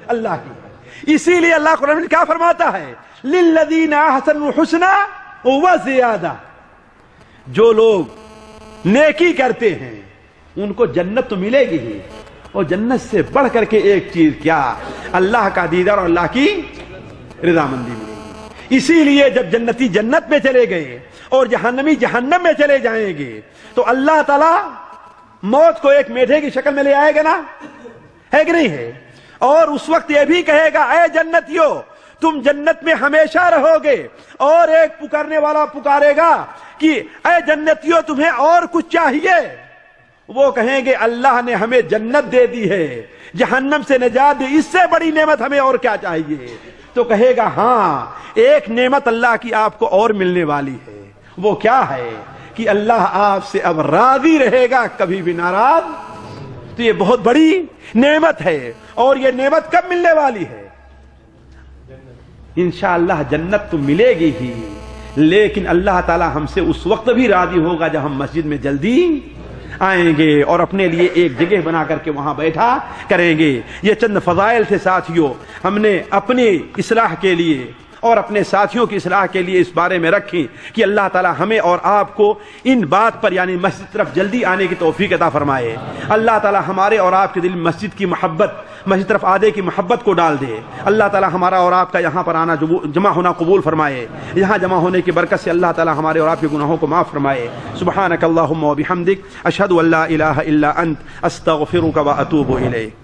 [SPEAKER 2] اللہ کی۔ اسی لیے اللہ قرآن میں کیا فرماتا ہے؟ للذین احسنوا الحسنى وزیادہ، جو لوگ نیکی کرتے ہیں ان کو جنت تو ملے گی ہی، اور جنت سے بڑھ کر کے ایک چیز کیا؟ اللہ کا دیدار اور اللہ کی رضامندی ملے گی۔ اسی لیے جب جنتی جنت میں چلے گئے اور جہنمی جہنم میں چلے جائیں گے تو اللہ تعالی موت کو ایک میڈے کی شکل میں لے آئے گا نا، ہے کہ نہیں ہے؟ اور اس وقت یہ بھی کہے گا اے جنتیو تم جنت میں ہمیشہ رہو گے، اور ایک پکارنے والا پکارے گا کہ اے جنتیو تمہیں اور کچھ چاہیے؟ وہ کہیں گے اللہ نے ہمیں جنت دے دی ہے، جہنم سے نجات دی، اس سے بڑی نعمت ہمیں اور کیا چاہیے؟ تو کہے گا ہاں ایک نعمت اللہ کی آپ کو اور ملنے والی ہے، وہ کیا ہے؟ کہ اللہ آپ سے اب راضی رہے گا، کبھی بھی ناراض۔ تو یہ بہت بڑی نعمت ہے، اور یہ نعمت کب ملنے والی ہے؟ انشاءاللہ جنت تو ملے گی ہی، لیکن اللہ تعالی ہم سے اس وقت بھی راضی ہوگا جب ہم مسجد میں جلدی آئیں گے اور اپنے لیے ایک جگہ بنا کر کے وہاں بیٹھا کریں گے۔ یہ چند فضائل تھے ساتھیوں، ہم نے اپنی اصلاح کے لیے اور اپنے ساتھیوں کی اصلاح کے لیے اس بارے میں رکھی کہ اللہ تعالی ہمیں اور آپ کو ان بات پر یعنی مسجد طرف جلدی آنے کی توفیق عطا فرمائے۔ اللہ تعالی ہمارے اور آپ کے دل میں مسجد کی محبت، مسجد طرف آنے کی محبت کو ڈال دے۔ اللہ تعالی ہمارا اور آپ کا یہاں پر آنا جمع ہونا قبول فرمائے۔ یہاں جمع ہونے کی برکت سے اللہ تعالی ہمارے اور آپ کے گناہوں کو معاف فرمائے۔ سبحانک اللہم و بحمدک، اشہد ان لا الہ الا انت، استغفرک و اتوب الیک۔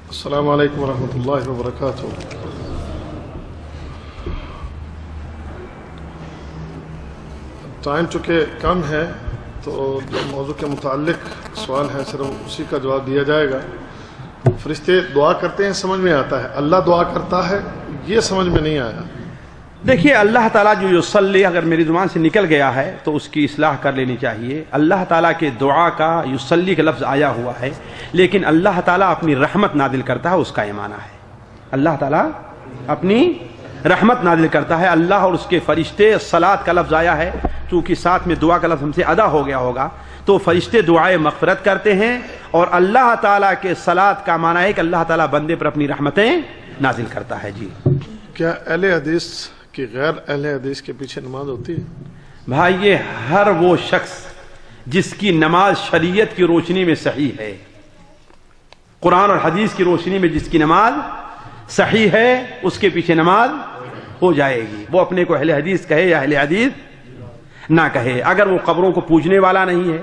[SPEAKER 3] السلام علیکم ورحمۃ اللہ وبرکاتہ۔ ٹائم چونکہ کم ہے تو جو موضوع کے متعلق سوال ہے صرف اسی کا جواب دیا جائے گا۔ فرشتے دعا کرتے ہیں سمجھ میں آتا ہے، اللہ دعا کرتا ہے یہ سمجھ میں نہیں آیا۔
[SPEAKER 2] دیکھیے اللہ تعالیٰ جو یصلی اگر میری زبان سے نکل گیا ہے تو اس کی اصلاح کر لینی چاہیے۔ اللہ تعالیٰ کے دعا کا یصلی کا لفظ آیا ہوا ہے، لیکن اللہ تعالیٰ اپنی رحمت نازل کرتا ہے، اس کا یہ معنی ہے اللہ تعالیٰ اپنی رحمت نازل کرتا ہے۔ اللہ اور اس کے فرشتے، صلاۃ کا لفظ آیا ہے چونکہ ساتھ میں دعا کا لفظ ہم سے ادا ہو گیا ہوگا، تو فرشتے دعائے مغفرت کرتے ہیں، اور اللہ تعالیٰ کے صلاۃ کا معنی ہے کہ اللہ تعالیٰ بندے پر اپنی رحمتیں نازل کرتا ہے۔ جی
[SPEAKER 3] کیا اہل حدیث کی غیر اہل حدیث کے پیچھے نماز ہوتی ہے؟
[SPEAKER 2] بھائی یہ ہر وہ شخص جس کی نماز شریعت کی روشنی میں صحیح ہے، قرآن اور حدیث کی روشنی میں جس کی نماز صحیح ہے اس کے پیچھے نماز ہو جائے گی، وہ اپنے کو اہل حدیث کہے یا اہل حدیث نہ کہے۔ اگر وہ قبروں کو پوجنے والا نہیں ہے،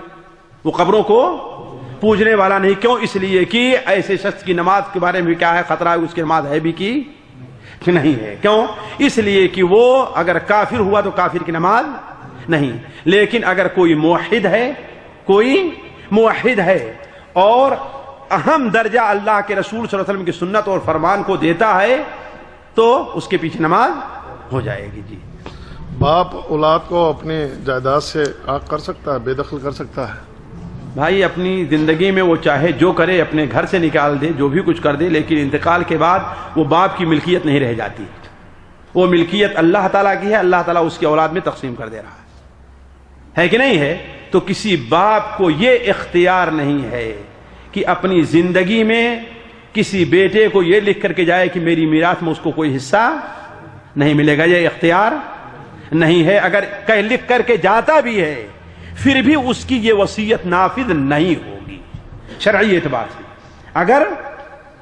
[SPEAKER 2] وہ قبروں کو پوجنے والا نہیں، کیوں؟ اس لیے کہ ایسے شخص کی نماز کے بارے میں کیا ہے خطرہ ہے، اس کی نماز ہے بھی کی نہیں ہے، کیوں؟ اس لیے کہ وہ اگر کافر ہوا تو کافر کی نماز نہیں، لیکن اگر کوئی موحد ہے، کوئی موحد ہے اور اہم درجہ اللہ کے رسول صلی اللہ علیہ وسلم کی سنت اور فرمان کو دیتا ہے تو اس کے پیچھے نماز ہو جائے گی۔ جی
[SPEAKER 3] باپ اولاد کو اپنی جائیداد سے آگ کر سکتا ہے، بے دخل کر سکتا ہے؟
[SPEAKER 2] بھائی اپنی زندگی میں وہ چاہے جو کرے، اپنے گھر سے نکال دے، جو بھی کچھ کر دے، لیکن انتقال کے بعد وہ باپ کی ملکیت نہیں رہ جاتی، وہ ملکیت اللہ تعالیٰ کی ہے، اللہ تعالیٰ اس کی اولاد میں تقسیم کر دے رہا ہے کہ نہیں ہے؟ تو کسی باپ کو یہ اختیار نہیں ہے کہ اپنی زندگی میں کسی بیٹے کو یہ لکھ کر کے جائے کہ میری میراث میں اس کو کوئی حصہ نہیں ملے گا، یہ اختیار نہیں ہے۔ اگر لکھ کر کے جاتا بھی ہے پھر بھی اس کی یہ وصیت نافذ نہیں ہوگی شرعی اعتبار سے۔ اگر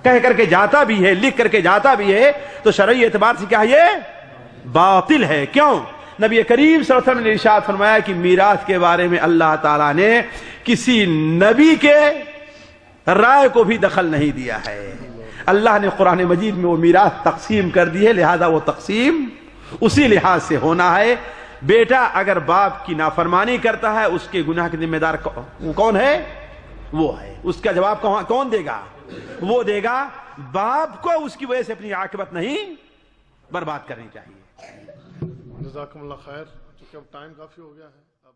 [SPEAKER 2] کہہ کر کے جاتا بھی ہے، لکھ کر کے جاتا بھی ہے، تو شرعی اعتبار سے کیا یہ باطل ہے۔ کیوں؟ نبی کریم صلی اللہ علیہ وسلم نے ارشاد فرمایا کہ میراث کے بارے میں اللہ تعالیٰ نے کسی نبی کے رائے کو بھی دخل نہیں دیا ہے۔ اللہ نے قرآن مجید میں وہ میراث تقسیم کر دی ہے، لہذا وہ تقسیم اسی لحاظ سے ہونا ہے۔ بیٹا اگر باپ کی نافرمانی کرتا ہے اس کے گناہ کے ذمہ دار کون ہے؟ وہ ہے. اس کا جواب کون دے گا؟ وہ دے گا باپ کو اس کی وجہ سے اپنی عاقبت نہیں برباد کرنی چاہیے.
[SPEAKER 3] جزاکم اللہ خیر. چونکہ اب ٹائم کافی ہو گیا ہے.